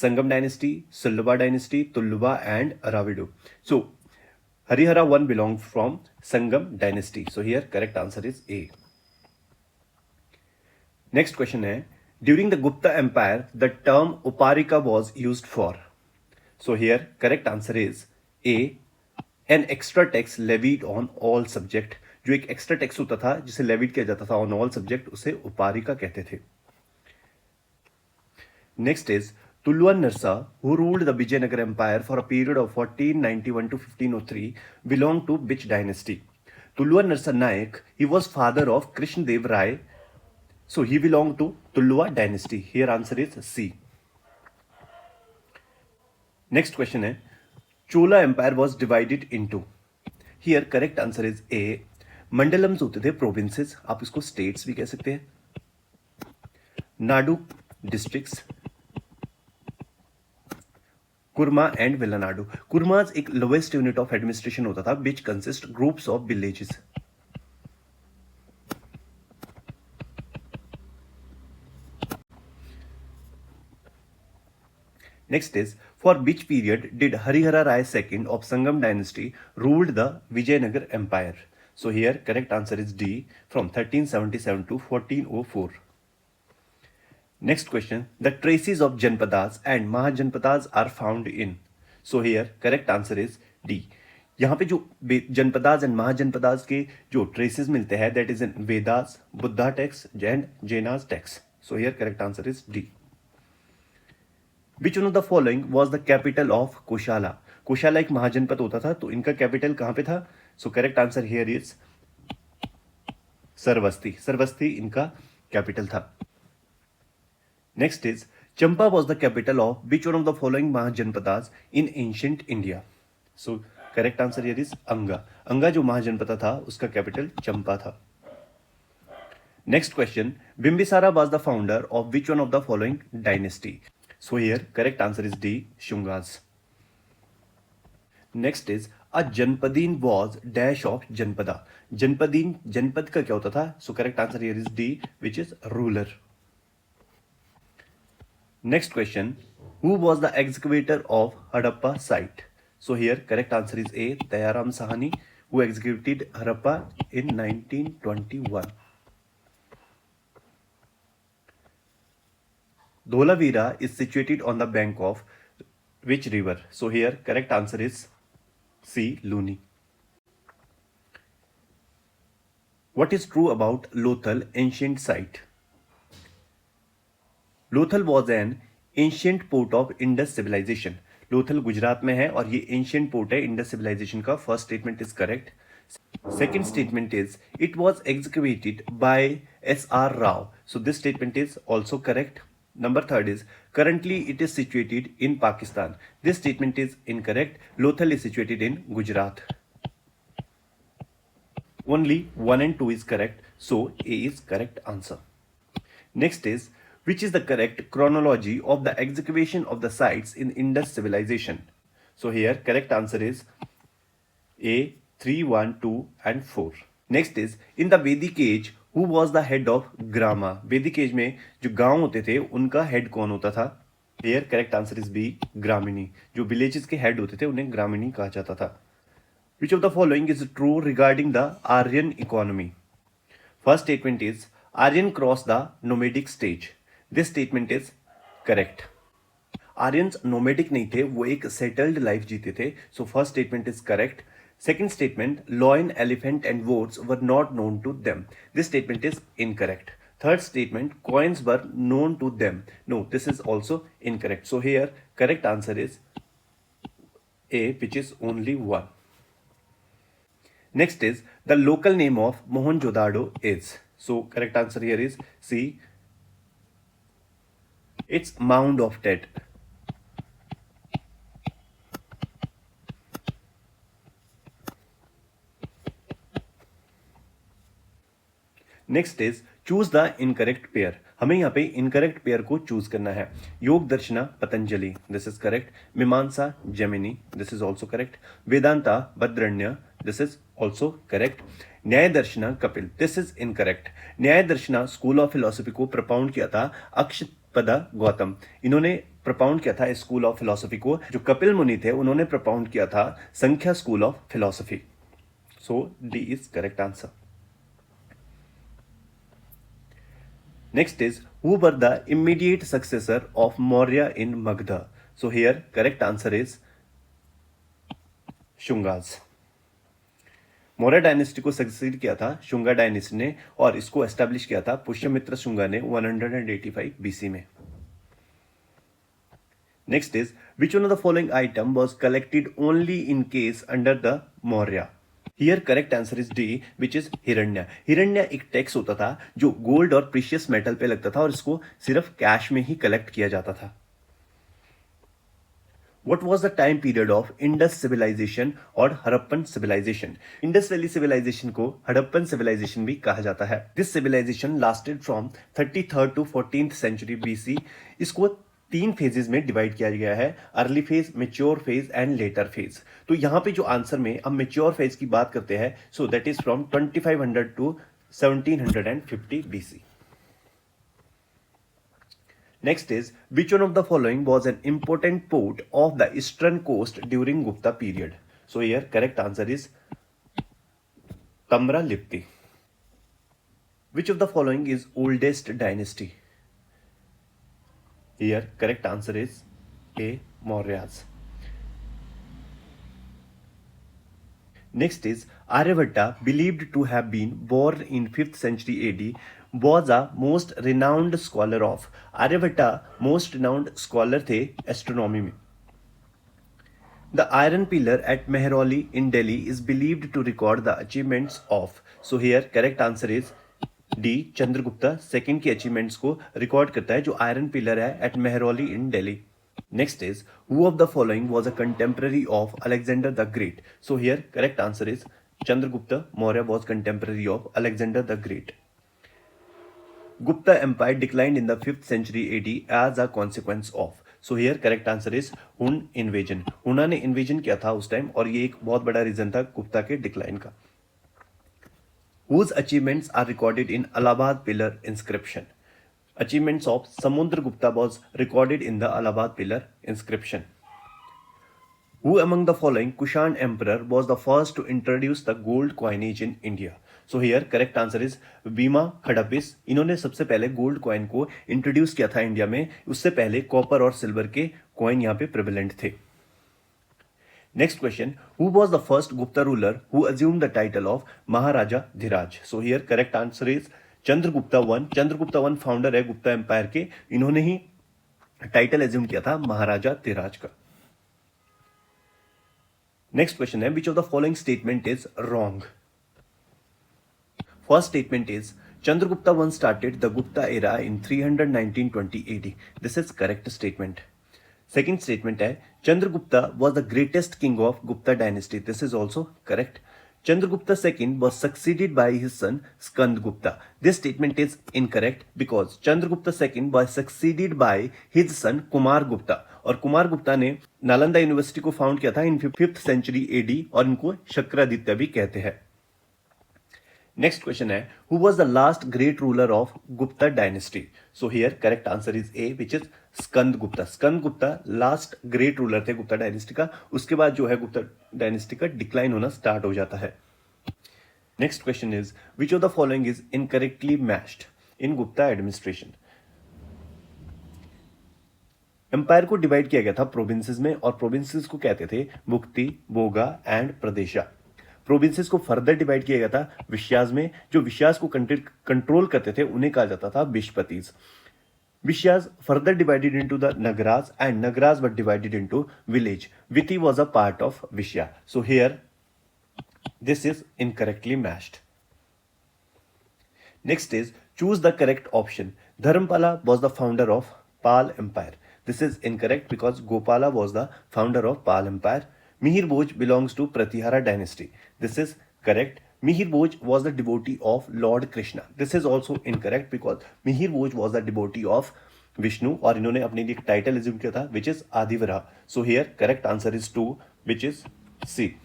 Sangam dynasty, Saluva dynasty, Tuluva and Aravidu. So Harihara one belong from Sangam dynasty. So here correct answer is A. Next question है during the Gupta empire the term uparika was used for. So here correct answer is A, an extra tax levied on all subject. जो एक extra tax होता था जिसे levied किया जाता था on all subject उसे उपारिका कहते थे. Next is Tuluva Narasa who ruled the Vijayanagar Empire for a period of 1491 to 1503 belonged to which dynasty? Tulua Narsa Naik, he was father of Krishnadev Rai, so he belonged to Tulua dynasty. Here answer is C. Next question है Chola empire was divided into. Here correct answer is A. Mandalams होते थे provinces, आप इसको states भी कह सकते हैं. Nadu districts, kurram and valanadu. Kurrams एक लोवेस्ट यूनिट ऑफ एडमिनिस्ट्रेशन होता था which consist groups of villages. Next is, for which period did Harihara Rai II of Sangam dynasty ruled the Vijayanagar Empire? So here correct answer is D, from 1377 to 1404. Next question, the traces of Janpadas and Mahajanpadas are found in. So here correct answer is D. यहाँ पे जो Janapadas and mahajanapadas के जो traces मिलते हैं that is in Vedas, Buddha texts and Jainas texts. So here correct answer is D. Which one of the following was the capital of Kosala? Kosala एक महाजनपद होता था तो इनका कैपिटल कहां पे था? So correct answer here is Shravasti. Shravasti इनका कैपिटल था. Next is Champa was the capital of which one of the following mahajanapadas in ancient India? So correct answer here is Anga. Anga जो महाजनपद था उसका कैपिटल चंपा था. Next question, Bimbisara was the founder of which one of the following dynasty? So here correct answer is D, Shungas. Next is a Janpadin was dash of Janpada. Janpadin जनपद का क्या होता था? So correct answer here is D, which is ruler. Next question, who was the excavator of Harappa site? So here correct answer is A, Dayaram Sahani, who excavated Harappa in 1921. Dholavira is situated on the bank of which river? So here correct answer is C, Luni. What is true about Lothal ancient site? Lothal was an ancient port of Indus civilization. Lothal Gujarat में है और ये ancient port है Indus civilization का. First statement is correct. Second statement is it was excavated by S.R. Rao. So this statement is also correct. Number third is currently it is situated in Pakistan. This statement is incorrect. Lothal is situated in Gujarat. Only 1 and 2 is correct. So A is correct answer. Next is which is the correct chronology of the excavation of the sites in Indus civilization? So here correct answer is A, 3, 1, 2 and 4. Next is in the Vedic age Who was the head of ग्रामा? वैदिक as में जो गांव होते थे उनका head कौन होता था? Here correct answer is B, gramini. जो विलेजेस के हेड होते थे उन्हें ग्रामीणी कहा जाता था. Which of the following is true regarding the Aryan economy? First statement is Aryan cross the nomadic stage. This statement is correct. Aryans nomadic नहीं थे, वो एक सेटल्ड लाइफ जीते थे. So first statement is correct. Second statement, lion, elephant and goats were not known to them. This statement is incorrect. Third statement, coins were known to them. No, this is also incorrect. So here, correct answer is A, which is only 1. Next is, the local name of Mohenjo-daro is. So correct answer here is C. It's Mound of Tet. Next is choose the incorrect pair. हमें यहाँ पे incorrect pair को choose करना है. Yoga Darshana Patanjali, this is correct. Mimamsa Jaimini, this is also correct. Vedanta Badarayana, this is also correct. Nyaya Darshana Kapil, this is incorrect. Nyaya Darshana school of philosophy को propound किया था अक्षपदा गौतम. इन्होंने प्रपाउंड किया था स्कूल ऑफ फिलोसफी को. जो कपिल मुनि थे उन्होंने प्रपाउंड किया था संख्या school of philosophy. So D is correct answer. Next is, who were the immediate successor of Maurya in Magdha? So here correct answer is Shungas. Maurya dynasty को सक्सीड किया था शुंगा डायनेस्टी ने और इसको एस्टेब्लिश किया था पुष्यमित्र शुंगा ने 185 बीसी में. Next is, which one of the following item was collected only in case under the Maurya? Here correct answer is D, which is हिरण्य. हिरण्य एक टैक्स होता था जो गोल्ड और प्रीशियस मेटल पे लगता था और इसको सिर्फ कैश में ही कलेक्ट किया जाता था. What was the time period of Indus civilization और Harappan civilization? Indus valley civilization को हड़प्पन civilization भी कहा जाता है. This civilization lasted from 33rd to 14th century BC. इसको तीन फेजेस में डिवाइड किया गया है, early phase, mature phase and later phase. तो यहां पे जो आंसर में हम मेच्योर फेज की बात करते हैं, so that is from 2500 to 1750 BC. Next is, which one of the following was an important port of the eastern coast during Gupta period? So here correct answer is Tamralipti. Which of the following is oldest dynasty? Here correct answer is A. Mauryas. Next is, Aryabhatta, believed to have been born in 5th century AD, was a most renowned scholar of. Aryabhata most renowned scholar थे astronomy में. The iron pillar at Mehrauli in Delhi is believed to record the achievements of. So here correct answer is D. Chandragupta second की achievements को record करता है जो iron pillar है at Mehrauli in Delhi. Next is, who of the following was a contemporary of Alexander the Great? So here correct answer is Chandragupta Maurya was contemporary of Alexander the Great. Gupta Empire declined in the 5th century AD as a consequence of. So here correct answer is Hun invasion. हुना ने invasion किया था उस time और ये एक बहुत बड़ा रीजन था गुप्ता के डिक्लाइन का. Whose achievements are recorded in Allahabad pillar inscription? Achievements of Samudragupta was recorded in the Allahabad pillar inscription. Who among the following Kushan emperor was the first to introduce the gold coinage in India? So here correct answer is बीमा खड़पिस. इन्होंने सबसे पहले gold coin को introduce किया था India में. उससे पहले कॉपर और सिल्वर के कॉइन यहाँ पे प्रेवलेंट थे. Next question, who was the first Gupta ruler who assumed the title of Maharaja Dhiraj? So here correct answer is Chandragupta one. Chandragupta one founder है गुप्ता एम्पायर के. इन्होंने ही टाइटल एज्यूम किया था महाराजा धीराज का. नेक्स्ट क्वेश्चन है, विच of the following statement is wrong? First statement is, Chandragupta once started the Gupta era in 319-20 AD. This is correct statement. Second statement है, Chandragupta was the greatest king of Gupta dynasty. This is also correct. Chandragupta II was succeeded by his son Skandagupta. This statement is incorrect because Chandragupta II was succeeded by his son Kumar Gupta. और कुमार गुप्ता ने Nalanda university को found किया था इन 5th century AD और इनको शक्रादित्य भी कहते हैं. नेक्स्ट क्वेश्चन है, who was the last great ruler of Gupta dynasty? So here correct answer is A, which is Skanda Gupta. Skanda Gupta last great ruler थे गुप्ता डायनेस्टी का. उसके बाद जो है गुप्ता डायनेस्टी का डिक्लाइन होना स्टार्ट हो जाता है. Next question is, which of the following is incorrectly matched in Gupta administration? Empire को डिवाइड किया गया था प्रोविंसेस में और प्रोविंसेस को कहते थे मुक्ति, बोगा एंड प्रदेशा. प्रोविंसेस को फर्दर डिवाइड किया गया था विश्यास में. जो विश्यास को कंट्रोल करते थे उन्हें कहा जाता था vishpatis. Vishyas further divided into the nagaras and nagaras were divided into village. Vithi was a part of vishya. So here this is incorrectly matched. Next is choose the correct option. Dharmapala was the founder of Pal Empire. This is incorrect because Gopala was the founder of Pal Empire. Mihir Bhoj belongs to Pratihara dynasty. This is correct. Mihir Bhoj was the devotee of Lord Krishna. This is also incorrect because Mihir Bhoj was the devotee of Vishnu और इन्होंने अपने लिए एक title assume किया था which is Adivara. So here correct answer is 2 which is C.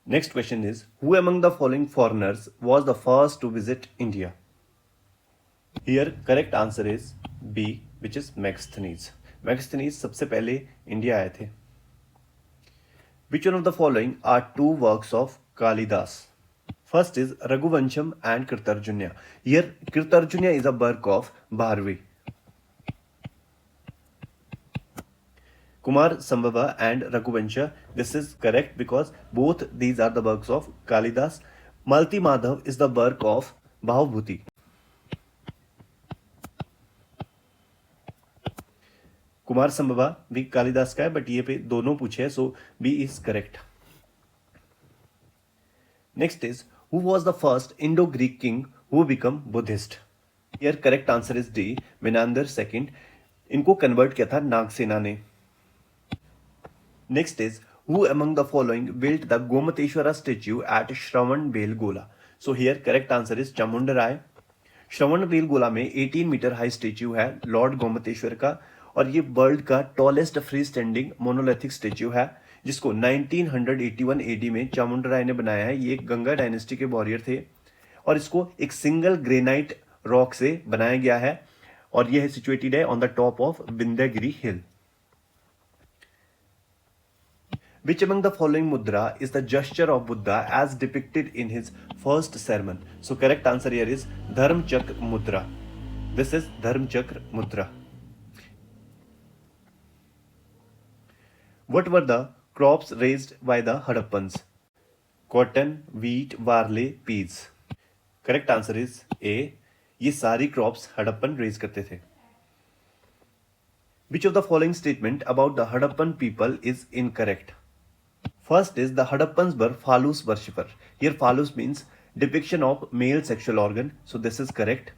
Next question is, who among the following foreigners was the first to visit India? Here correct answer is B which is Megasthenes. Megasthenes सबसे पहले India आए थे. Which one of the following are two works of Kalidas? First is Raghuvansham and Kirtarjunya. Here Kirtarjunya is a work of Bharvi. Kumar Sambhava and Raghuvansha. This is correct because both these are the works of Kalidas. Malti Madhav is the work of Bhavabhuti. Kumar संभवा भी कालिदास का है but ये पे दोनों पूछे हैं so B is correct. Next is who was the first Indo Greek king who become Buddhist? Here correct answer is D Menander second. इनको convert किया था नागसेना ने. Next is who among the following built the Gomateshwara statue at Shravana Belagola? So here correct answer is Chamundaraya. Shravana Belagola में 18 metre high statue है Lord Gomateshwar का और ये world का tallest free standing monolithic statue है जिसको 1981 एडी में चामुंडराय ने बनाया है. ये एक गंगा डायनेस्टी के वॉरियर थे और इसको एक सिंगल ग्रेनाइट रॉक से बनाया गया है और यह सिचुएटेड है on the top of Vindhyagiri hill. Which among the following mudra is the gesture of Buddha as depicted in his first sermon? So correct answer here is Dharmchakra mudra. This is Dharmchakra mudra. What were the crops raised by the Hadappans? Cotton, wheat, barley, peas. Correct answer is A. ये सारी crops Harappan raise करते थे. Which of the following statement about the Hadappan people is incorrect? First is the Hadappans were phallus worshipper. Here phallus means depiction of male sexual organ. So this is correct.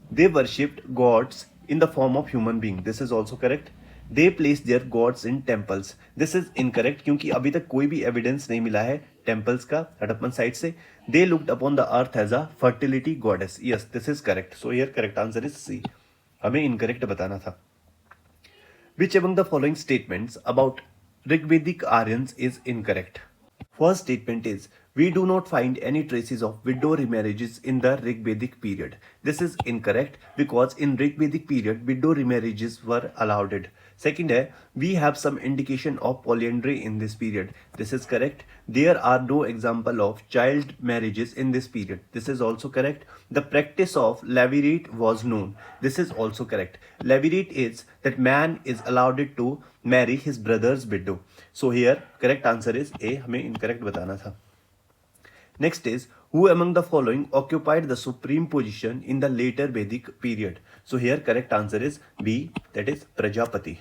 They worshipped gods in the form of human being. This is also correct. They placed their gods in temples. This is incorrect क्योंकि अभी तक कोई भी evidence नहीं मिला है temples का Harappan side से. They looked upon the earth as a fertility goddess. Yes, this is correct. So here correct answer is C. हमें incorrect बताना था. Which among the following statements about Rigvedic Aryans is incorrect? First statement is, we do not find any traces of widow remarriages in the Rigvedic period. This is incorrect because in Rigvedic period, widow remarriages were allowed. Second है, we have some indication of polyandry in this period. This is correct. There are no example of child marriages in this period. This is also correct. The practice of levirate was known. This is also correct. Levirate is that man is allowed to marry his brother's widow. So here correct answer is A. हमें incorrect बताना था. Next is, who among the following occupied the supreme position in the later Vedic period? So here correct answer is B, that is Prajapati.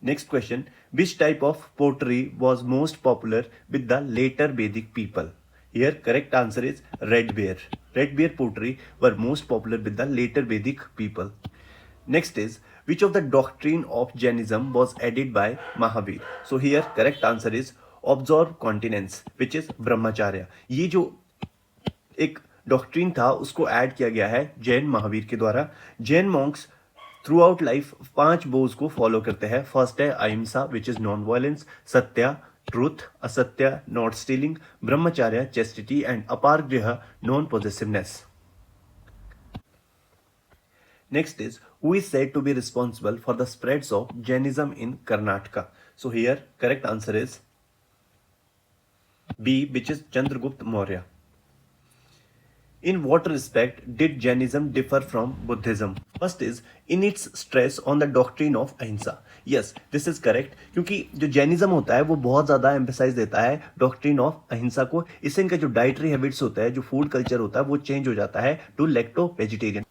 Next question, which type of pottery was most popular with the later Vedic people? Here correct answer is red bear. Red bear pottery were most popular with the later Vedic people. Next is, which of the doctrine of Jainism was added by Mahavir? So here correct answer is observe continence which is brahmacharya. ये जो एक doctrine था उसको add किया गया है जैन महावीर के द्वारा. Jain monks throughout life 5 vows को फॉलो करते हैं. फर्स्ट है ahimsa which is non violence, satya truth, asteya not stealing, brahmacharya chastity and aparigraha non possessiveness. Next is, who is said to be responsible for the spreads of Jainism in Karnataka? So here correct answer is B, which is Chandragupta Maurya. In what respect did Jainism differ from Buddhism? First is in its stress on the doctrine of ahimsa. Yes, this is correct क्योंकि जो Jainism होता है वो बहुत ज़्यादा emphasise देता है doctrine of अहिंसा को. इससे इनका जो डाइटरी हैबिट्स होता है, जो फूड कल्चर होता है वो चेंज हो जाता है to lacto vegetarian.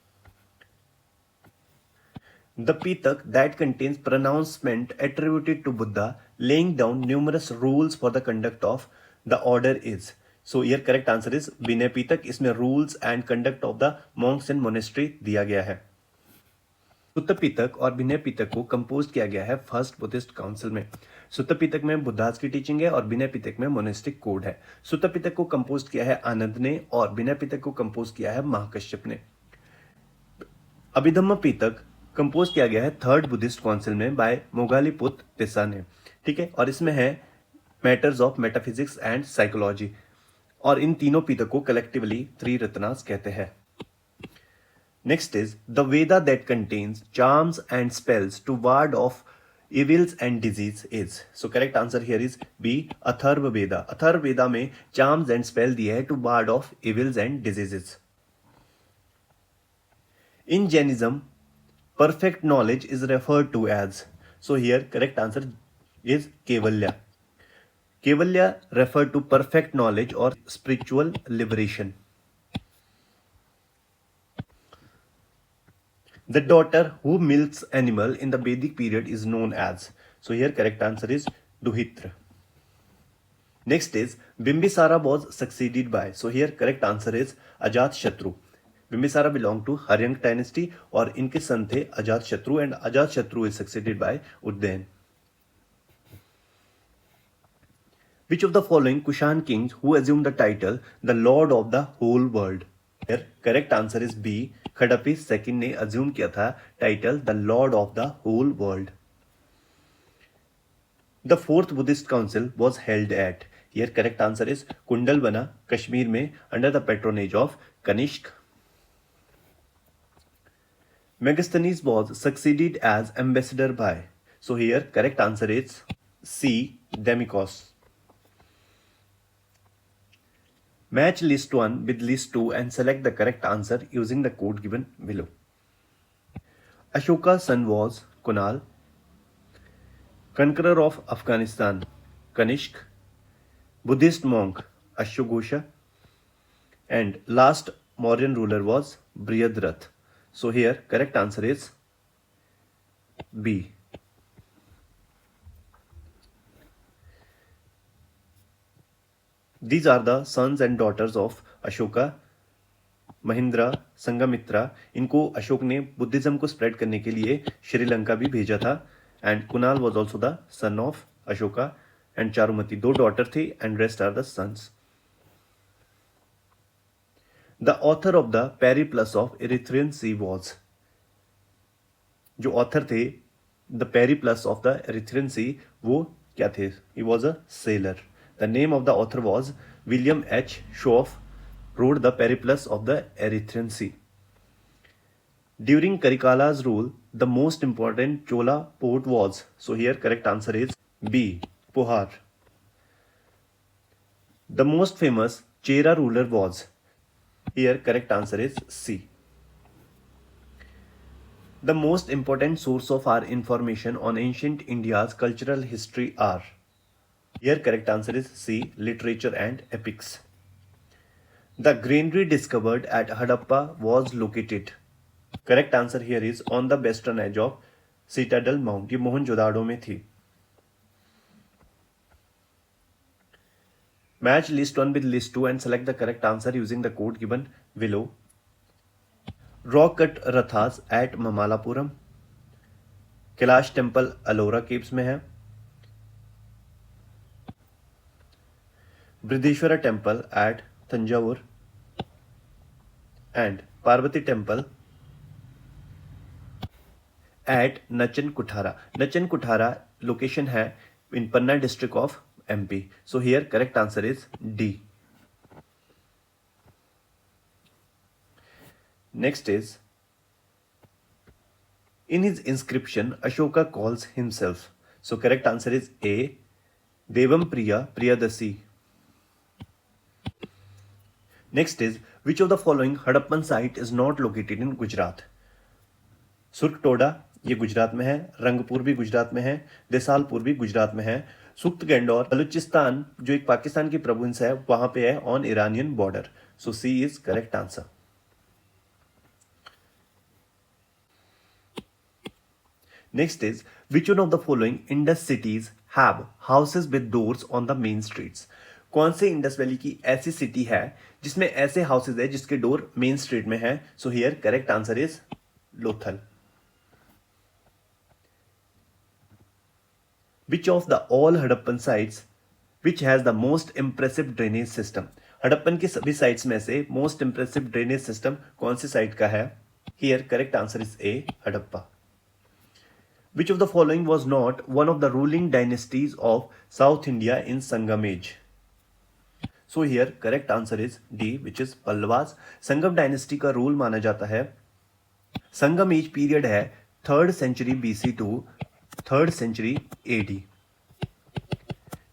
The Pitak that contains pronouncement attributed to Buddha, laying down numerous rules for the conduct of the order is, so here correct answer is Vinaya Pitaka. इसमें rules and conduct of the monks and monastery दिया गया है। सुत्त पिटक और विनय पिटक को compose किया गया है first Buddhist council में। सुत्त पिटक में बुद्धास की टीचिंग है और विनय पिटक में मोनेस्टिक कोड है। सुत्त पिटक को कंपोज किया है आनंद ने और विनय पिटक को कंपोज किया है महाकश्यप ने। अभिधम्म पिटक कंपोज किया गया है थर्ड बुद्धिस्ट काउंसिल में बाय मोगालीपुत तिस्सा ने, ठीक है, और इसमें है matters of metaphysics and psychology, और इन तीनों पिटक को कलेक्टिवली त्रिरत्नास कहते हैं। Next is the Veda that contains charms and spells to ward off evils and disease is. So correct answer here is B. Atharva Veda. Atharva Veda में charms and spell दिए है to ward off evils and diseases. In Jainism, perfect knowledge is referred to as. So here correct answer is Kevalya. Kevalya referred to perfect knowledge or spiritual liberation. The daughter who milks animal in the Vedic period is known as. So here correct answer is Duhitra. Next is Bimbisara was succeeded by. So here correct answer is Ajatashatru. Bimbisara belonged to Haryang dynasty और इनके सन थे Ajatashatru and Ajatashatru is succeeded by Uddayan. Which of the following Kushan kings who assumed the title the Lord of the whole world? Here correct answer is B. Kadphises second ने assume किया था title the lord of the whole world. The fourth Buddhist council was held at, here correct answer is Kundalvana Kashmir में under the patronage of Kanishka. Megasthenes was succeeded as ambassador by, so here correct answer is C Deimachus. Match list 1 with list 2 and select the correct answer using the code given below. Ashoka's son was Kunal. Conqueror of Afghanistan, Kanishk. Buddhist monk, Ashwagosha. And last Mauryan ruler was Brihadrath. So here correct answer is B. These are the sons and daughters of Ashoka. Mahindra, Sanghamitra, इनको अशोक ने Buddhism को spread करने के लिए श्रीलंका भी भेजा था। And Kunal was also the son of Ashoka and Charumati, दो डॉटर थी and rest are the sons. The author of the Periplus of Erythraean Sea was, जो ऑथर थे the Periplus of the Erythraean Sea वो क्या थे? He was a sailor. The name of the author was William H. Schoff, wrote the Periplus of the Erythraean Sea. During Karikala's rule, the most important Chola port was, so here correct answer is B. Puhar. The most famous Chera ruler was, here correct answer is C. The most important source of our information on ancient India's cultural history are, here correct answer is C. Literature and epics. The granary discovered at Hadappa was located. Correct answer here is on the western edge of Citadel Mount. ये मोहनजोदाड़ो में थी। Match list 1 with list 2 and select the correct answer using the code given below. Rock cut rathas at Mamalapuram. Kailash temple Ellora caves में है। Brideshwara temple at Tanjavur and Parvati temple at Nachan Kuthara. Nachan Kuthara location है in Panna district of MP. So here correct answer is D. Next is, in his inscription Ashoka calls himself. So correct answer is A. Devam Priya Priyadasi. Next is, which of the following Hadappan site is not located in Gujarat? सुर्खटोडा ये गुजरात में है, रंगपुर भी गुजरात में है, देसालपुर भी गुजरात में है, सुख्तगंडौर बलूचिस्तान जो एक पाकिस्तान की प्रोविंस है वहां पे है on Iranian border. So C is correct answer. Next is, which one of the following Indus cities have houses with doors on the main streets? कौन से इंडस वैली की ऐसी सिटी है जिसमें ऐसे हाउसेज है जिसके डोर मेन स्ट्रीट में है? So here correct answer is Lothal. Which of the all Harappan sites which has the most impressive drainage system? Harappan की सभी साइट्स में से मोस्ट इंप्रेसिव ड्रेनेज सिस्टम कौन सी साइट का है? Here correct answer is A, Harappa. Which of the following was not one of the ruling dynasties of South India in Sangam age? So here correct answer is D, which is Pallavas. Sangam dynasty का rule माना जाता है. Sangam age period है 3rd century BC to 3rd century AD,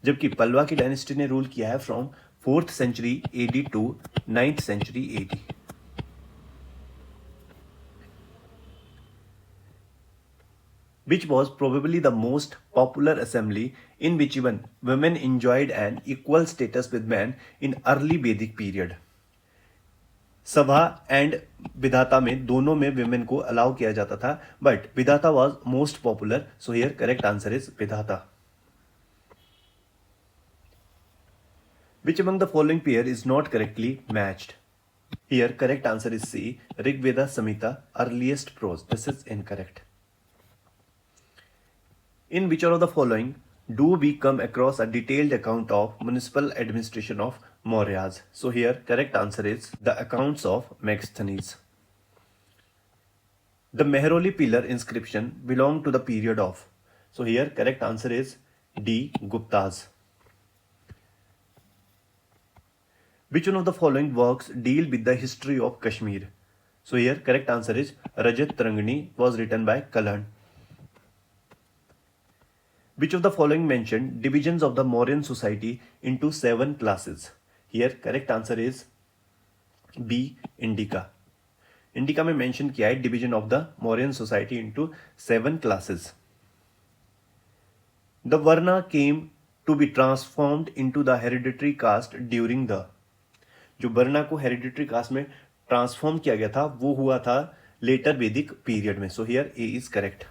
जबकि पल्लवा की dynasty ने rule किया है from 4th century AD to 9th century AD. Which was probably the most popular assembly in which even women enjoyed an equal status with men in early Vedic period. सभा and विधाता में दोनों में women को allow किया जाता था, but विधाता was most popular. So here correct answer is विधाता. Which among the following pair is not correctly matched? Here correct answer is C, Rigveda Samhita, earliest prose. This is incorrect. In which of the following do we come across a detailed account of municipal administration of Mauryas? So here correct answer is the accounts of Megasthenes. The Mehroli pillar inscription belong to the period of. So here correct answer is D, Guptas. Which one of the following works deal with the history of Kashmir? So here correct answer is Rajat Tarangani, was written by Kalhan. Which of the following mentioned divisions of the Mauryan society into 7 classes? Here correct answer is B, Indica. Indica में mention किया है division of the Mauryan society into 7 classes. The Varna came to be transformed into the hereditary caste during the. जो वर्ना को hereditary cast में transform किया गया था वो हुआ था लेटर वैदिक पीरियड में. So here A is correct.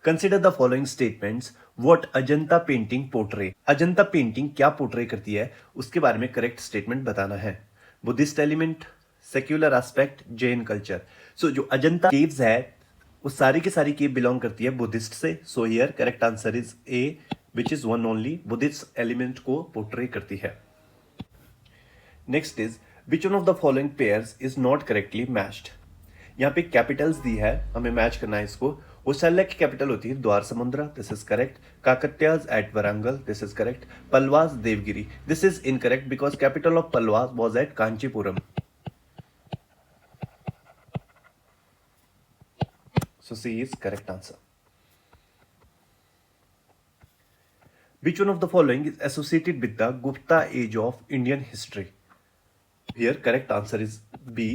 Consider the following statements what Ajanta painting portray. Ajanta painting क्या पोर्ट्रे करती है उसके बारे में करेक्ट स्टेटमेंट बताना है. Buddhist element, secular aspect, Jain culture. So जो अजंता केव्स है वो सारी की सारी केव बिलोंग करती है बुद्धिस्ट से. So here correct answer is A, which is one only, Buddhist element को पोर्ट्रे करती है. Next is which one of the following pairs is not correctly matched. यहाँ पे कैपिटल्स दी है, हमें मैच करना है इसको. होशल्य की कैपिटल होती है Dwarasamudra, this is correct. Kakatiyas at Warangal, this is correct. Pallavas Devagiri, this is incorrect because capital of Pallavas was at Kanchipuram. So C is correct answer. Which one of the following is associated with the Gupta age of Indian history? Here correct answer is B,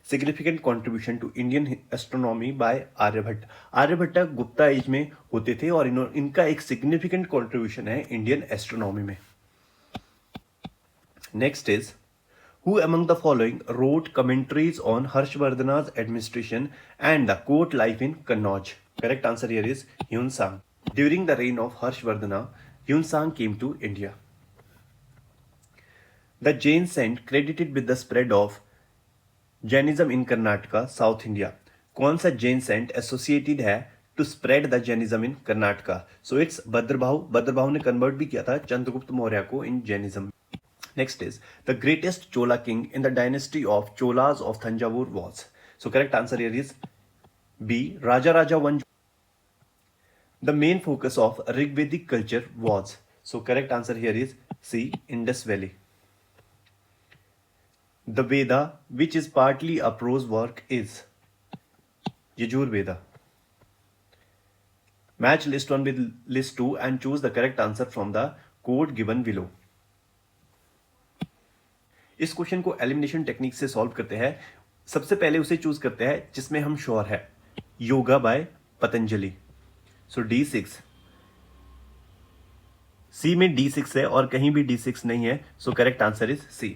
significant contribution to Indian astronomy by Aryabhatta. Aryabhatta Gupta age में होते थे और इनका एक significant contribution है Indian astronomy में. Next is who among the following wrote commentaries on Harshvardhana's administration and the court life in Kannauj? Correct answer here is Hyun Sang. During the reign of Harshvardhana, Hyun Sang came to India. The Jain saint credited with the spread of Jainism in Karnataka, South India. कौन सा Jain saint associated है to spread the Jainism in Karnataka? So it's Bhadrabahu. Bhadrabahu ने convert भी किया था चंद्रगुप्त मौर्य को in Jainism. Next is the greatest Chola king in the dynasty of Cholas of Thanjavur was. So correct answer here is B, Raja Raja one. The main focus of Rigvedic culture was. So correct answer here is C, Indus Valley. The Veda, which is partly a prose work, is Yajur Veda. Match list 1 with list 2 and choose the correct answer from the code given below. इस question को elimination technique से solve करते हैं. सबसे पहले उसे choose करते हैं जिसमें हम श्योर है, योगा बाय पतंजलि. सो D6. C में D6 है और कहीं भी D6 नहीं है. So correct answer is C.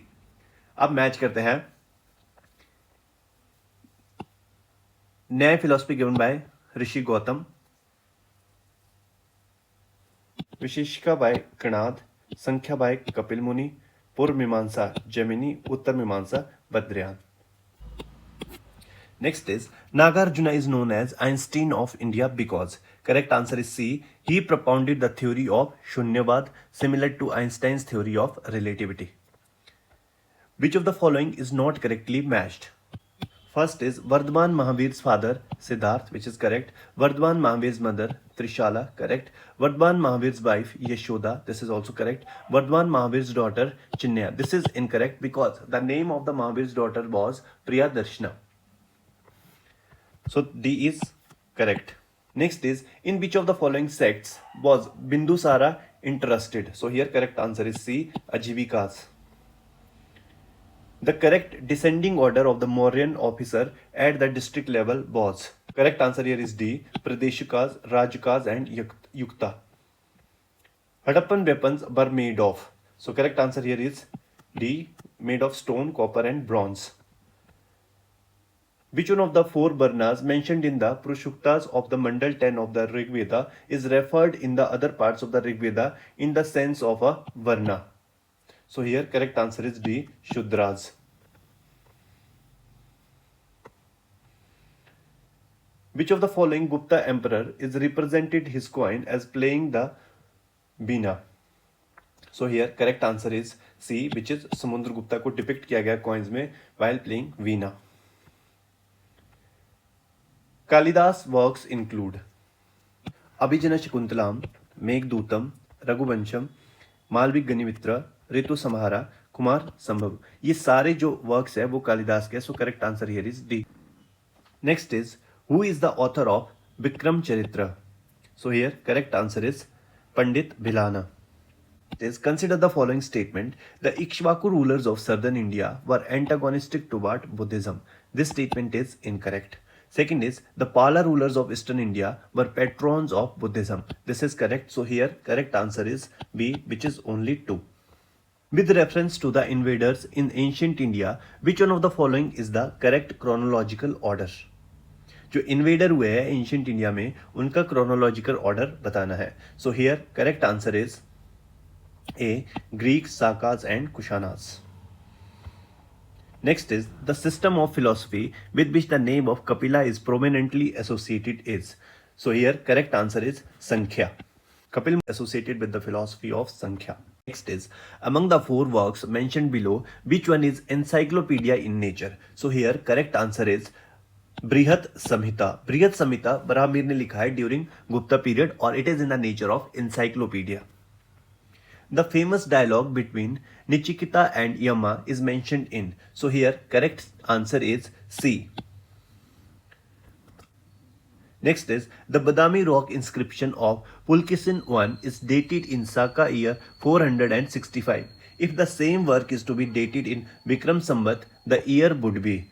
अब मैच करते हैं Nyaya philosophy given by Rishi Gautam, Vaisheshika by Kanad, Sankhya by Kapil Muni, Purv Mimamsa Gemini, Uttar Mimamsa Badriyan. Next is Nagarjuna is known as Einstein of India because correct answer is C. He propounded the theory of Shunyavad similar to Einstein's theory of relativity. Which of the following is not correctly matched? First is Vardhaman Mahavir's father Siddharth, which is correct. Vardhaman Mahavir's mother Trishala, correct. Vardhaman Mahavir's wife Yashoda, this is also correct. Vardhaman Mahavir's daughter Chinnaya, this is incorrect because the name of the Mahavir's daughter was Priyadarshana. So D is correct. Next is in which of the following sects was Bindusara interested? So here correct answer is C, Ajivikas. The correct descending order of the Mauryan officer at the district level was. Correct answer here is D, Pradeshikas, Rajakas and Yukta. Harappan weapons were made of. So correct answer here is D, made of stone, copper and bronze. Which one of the four Varnas mentioned in the Prushuktas of the Mandal 10 of the Rig Veda is referred in the other parts of the Rig Veda in the sense of a Varna? So here correct answer is D, Shudras. Which of the following Gupta emperor is represented his coin as playing the Veena? So here correct answer is C, which is Samundragupta को depict किया गया coins में while playing Veena. Kalidas works include Abhijana Shakuntalam, Meghdutam, Raghuvansham, मालविक गनिमित्र, ऋतु समाहारा, कुमार संभव. ये सारे जो works है वो कालिदास के. So correct answer here is D. Next is who is the author of Vikram Charitra? So here correct answer is Pandit Bilhana. Is consider the following statement: the Ikshvaku rulers of southern India were antagonistic toward Buddhism. This statement is incorrect. Second is the Pala rulers of eastern India were patrons of Buddhism. This is correct. So here correct answer is B, which is only 2. With reference to the invaders in ancient India, which one of the following is the correct chronological order? जो invader हुए हैं ancient India में उनका chronological order बताना है. So here correct answer is A, Greeks, Sakas and Kushanas. Next is the system of philosophy with which the name of Kapila is prominently associated is. So here correct answer is Sankhya. Kapil associated with the philosophy of Sankhya. Next is among the four works mentioned below, which one is encyclopedia in nature? So here correct answer is Brihat Samhita. Brihat Samhita Brahmir ने लिखा है during Gupta period और it is in the nature of encyclopedia. The famous dialogue between Nichikita and Yama is mentioned in. So here correct answer is C. Next is the Badami rock inscription of Pulkesin I is dated in Saka year 465. If the same work is to be dated in Vikram Samvat, the year would be.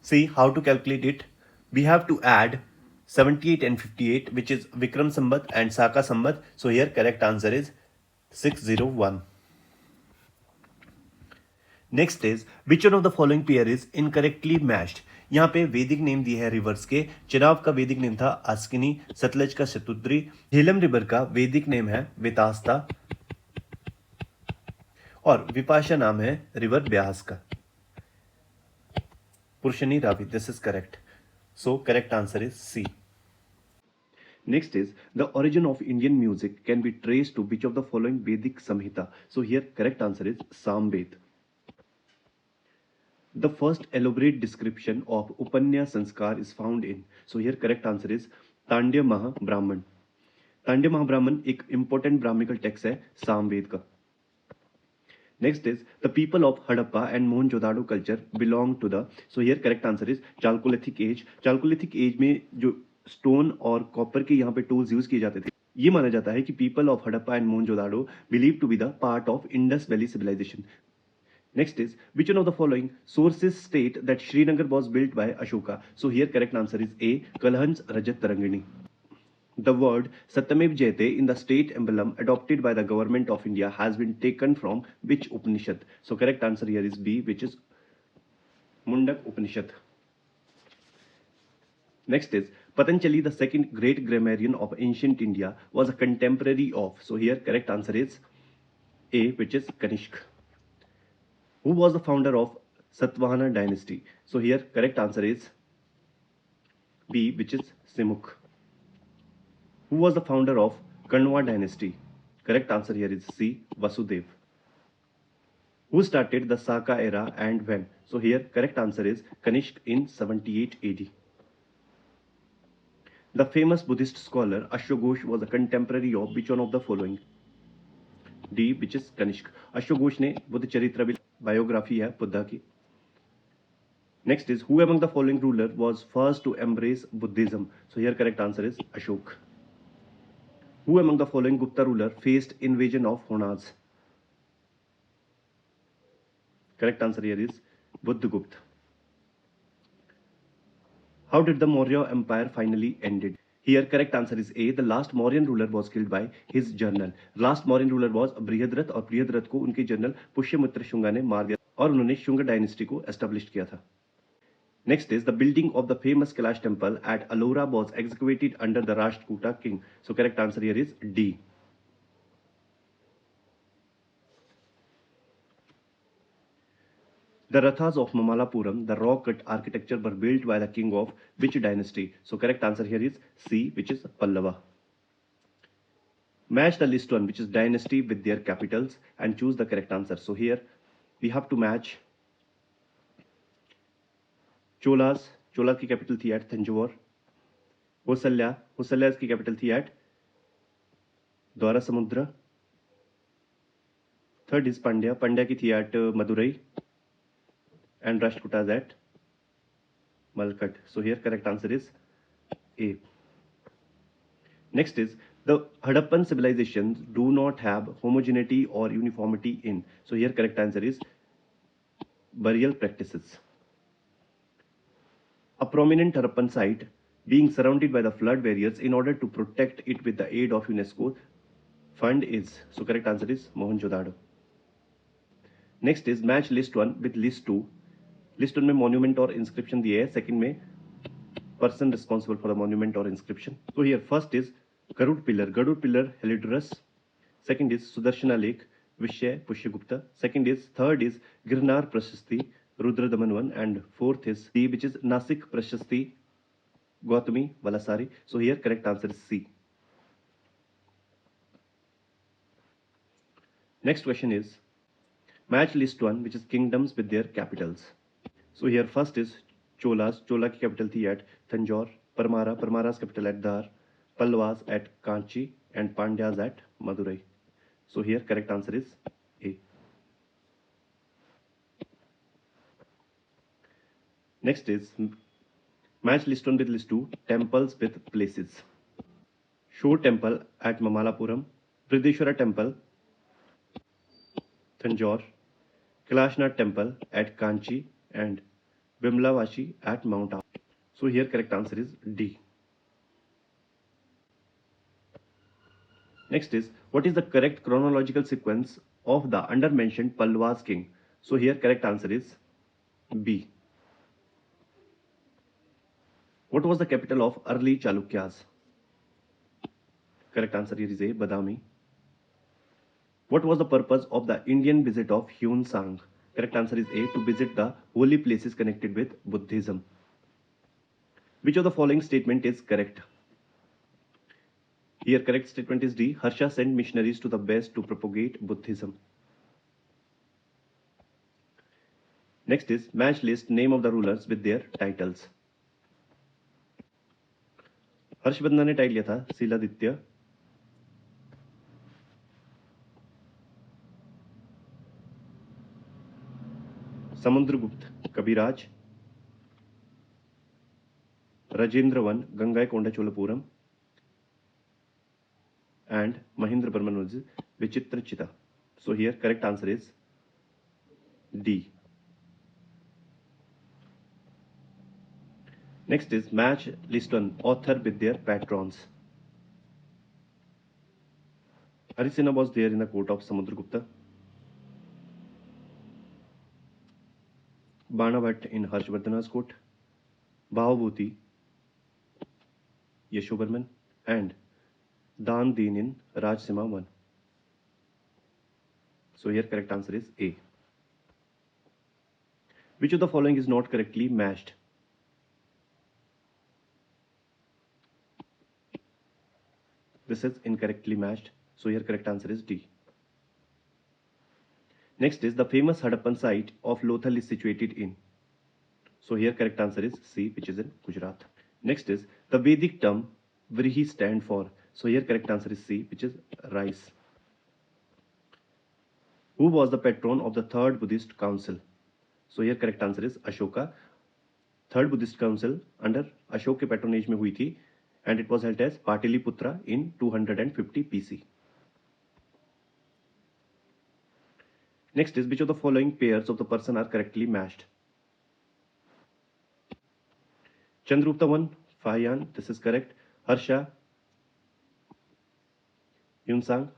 See how to calculate it. We have to add 78 and 58, which is Vikram Samvat and Saka Samvat. So here correct answer is 601. Next is which one of the following pair is incorrectly matched? यहाँ पे वैदिक name दिए हैं reverse के. चिनाब का वैदिक name था आस्किनी, सतलज का शतुद्री, झेलम रिवर का वैदिक नेम है वितास्ता और विपाशा नाम है रिवर ब्यास का. Parushni Ravi. This is correct. So correct answer is C. Next is the origin of Indian music can be traced to which of the following Vedic Samhita? So here correct answer is Samved. The first elaborate description of Upanya Sanskar is found in. So here correct answer is Tandya Mahabrahman. Tandya Mahabrahman एक important brahmical text है सामवेद का. Next is the people of Harappa and Mohenjo-daro culture belong to the. So here correct answer is Chalcolithic age. Chalcolithic age में जो stone और copper के यहाँ पे tools use किए जाते थे, ये माना जाता है कि people of Harappa and Mohenjo-daro believed to be the part of Indus Valley civilization. Next is which one of the following sources state that Srinagar was built by Ashoka? So here correct answer is A, Kalhans Rajat Tarangini. The word Satyamev Jayate in the state emblem adopted by the government of India has been taken from which Upanishad? So correct answer here is B, which is Mundak Upanishad. Next is Patanjali, the second great grammarian of ancient India, was a contemporary of. So here correct answer is A, which is Kanishk. Who was the founder of Satvahana dynasty? So here correct answer is B, which is Simukh. Who was the founder of Kanwa dynasty? Correct answer here is C, Vasudev. Who started the Saka era and when? So here correct answer is Kanishk in 78 AD. The famous Buddhist scholar Ashwaghosh was a contemporary of which one of the following? D, which is Kanishk. अश्वघोष ने बुद्ध चरित्र biography है बुद्धा की. Next is who among the following ruler was first to embrace Buddhism? So here correct answer is Ashok. Who among the following Gupta ruler faced invasion of Honaz? Correct answer here is Buddhagupta. How did the Maurya Empire finally ended? Here correct answer is A. The last Mauryan ruler was killed by his general. Last Mauryan ruler was Brihadrath और Brihadrath को उनके general Pushyamitra Shunga ने मार दिया और उन्होंने Shunga dynasty को establish किया था. Next is the building of the famous Kailash temple at Ellora was excavated under the Rashtrakuta king. So correct answer here is D. The Rathas of Mamalapuram, the rock-cut architecture, were built by the king of which dynasty? So correct answer here is C, which is Pallava. Match the list one, which is dynasty, with their capitals and choose the correct answer. So here we have to match Cholas. Cholas की capital थी at Thanjavur. Hosalya की capital थी at Dwara Samudra. Third is Pandya की थी at Madurai. And Rashtrakuta is at Malkat. So here correct answer is A. Next is the Harappan civilizations do not have homogeneity or uniformity in. So here correct answer is burial practices. A prominent Harappan site being surrounded by the flood barriers in order to protect it with the aid of UNESCO fund is. So correct answer is Mohenjo-daro. Next is match list 1 with list 2. List one में monument और inscription दिए है, second में person responsible for the monument और inscription. तो here first is Garuda pillar Heliodorus. Second is Sudarshana lake Vaishya Pushyagupta. Second is third is Girnar Prashasti Rudradaman one. And fourth is C, which is Nasik Prashasti Gautami Balashri. So here correct answer is C. Next question is match list 1 which is kingdoms with their capitals. So here first is Cholas. Chola की capital थी at Tanjore. Parmara's capital at Dhar. Pallavas at Kanchi and Pandyas at Madurai. So here correct answer is A. Next is match list 1 with list 2 temples with places. Shore temple at Mamalapuram. Brideshwara temple Tanjore. Kailashnath temple at Kanchi and Vimlavashi at Mount Abu. So here correct answer is D. Next is what is the correct chronological sequence of the under mentioned Pallavas king? So here correct answer is B. What was the capital of early Chalukyas? Correct answer here is A, Badami. What was the purpose of the Indian visit of Hyun Sang? Correct answer is A, to visit the holy places connected with Buddhism. Which of the following statement is correct? Here correct statement is D. Harsha sent missionaries to the West to propagate Buddhism. Next is match list name of the rulers with their titles. Harshavardhan ने title लिया था Shiladitya. Samudragupta Kaviraj. Rajendra one Gangaikonda Cholapuram. and Mahendra Burman was Vichitrachita. So here correct answer is D. Next is match list on author with their patrons. Harisena was there in the court of Samudragupta. Bana Bhatt in Harshvardhana's court. Bhavabhuti Yashovarman, and Dan Deen in Rajsimha 1. So here correct answer is A. Which of the following is not correctly matched? This is incorrectly matched. So here correct answer is D. Next is the famous Harappan site of Lothal is situated in. So here correct answer is C, which is in Gujarat. Next is the Vedic term Vrihi stand for. So here correct answer is C, which is rice. Who was the patron of the Third Buddhist Council? So here correct answer is Ashoka. Third Buddhist Council under Ashok के patronage में हुई थी and it was held as Pataliputra in 250 BC. Next is which of the following pairs of the person are correctly matched? Chandragupta 1, Fahiyan, this is correct. Harsha, Yunsang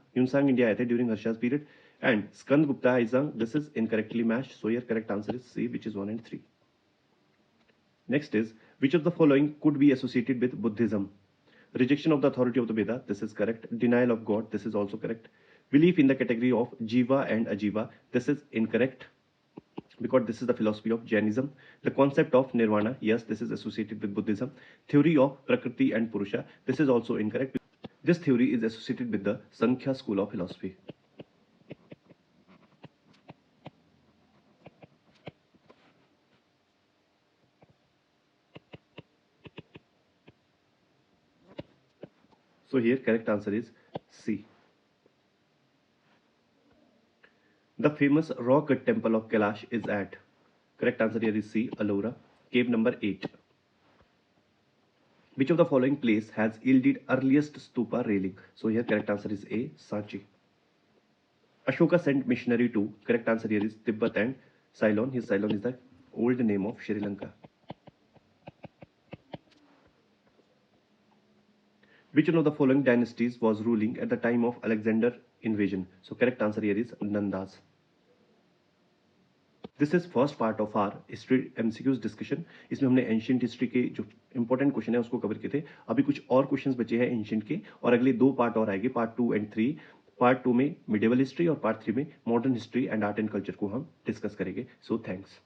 India आए थे during Harsha's period. And Skand Gupta Aizang, this is incorrectly matched. So here correct answer is C, which is 1 and 3. Next is which of the following could be associated with Buddhism? Rejection of the authority of the Veda, this is correct. Denial of God, this is also correct. Belief in the category of Jiva and Ajiva, this is incorrect because this is the philosophy of Jainism. The concept of Nirvana, yes, this is associated with Buddhism. Theory of Prakriti and Purusha, this is also incorrect. This theory is associated with the Sankhya school of philosophy. So here correct answer is C. The famous rock cut temple of Kailash is at. Correct answer here is C, Ellora, cave number 8. Which of the following place has yielded earliest stupa railing? So here correct answer is A, Sanchi. Ashoka sent missionary to. Correct answer here is Tibet and Ceylon. His Ceylon is the old name of Sri Lanka. Which one of the following dynasties was ruling at the time of Alexander invasion? So correct answer here is Nandas. This is first part of our history MCQs discussion. इसमें हमने ancient history के जो important question है उसको cover किए थे. अभी कुछ और क्वेश्चंस बचे हैं एंशियंट के और अगले 2 पार्ट और आएंगे, पार्ट 2 एंड 3. पार्ट 2 में मिडिवल हिस्ट्री और पार्ट 3 में modern history and art and culture को हम डिस्कस करेंगे. So thanks.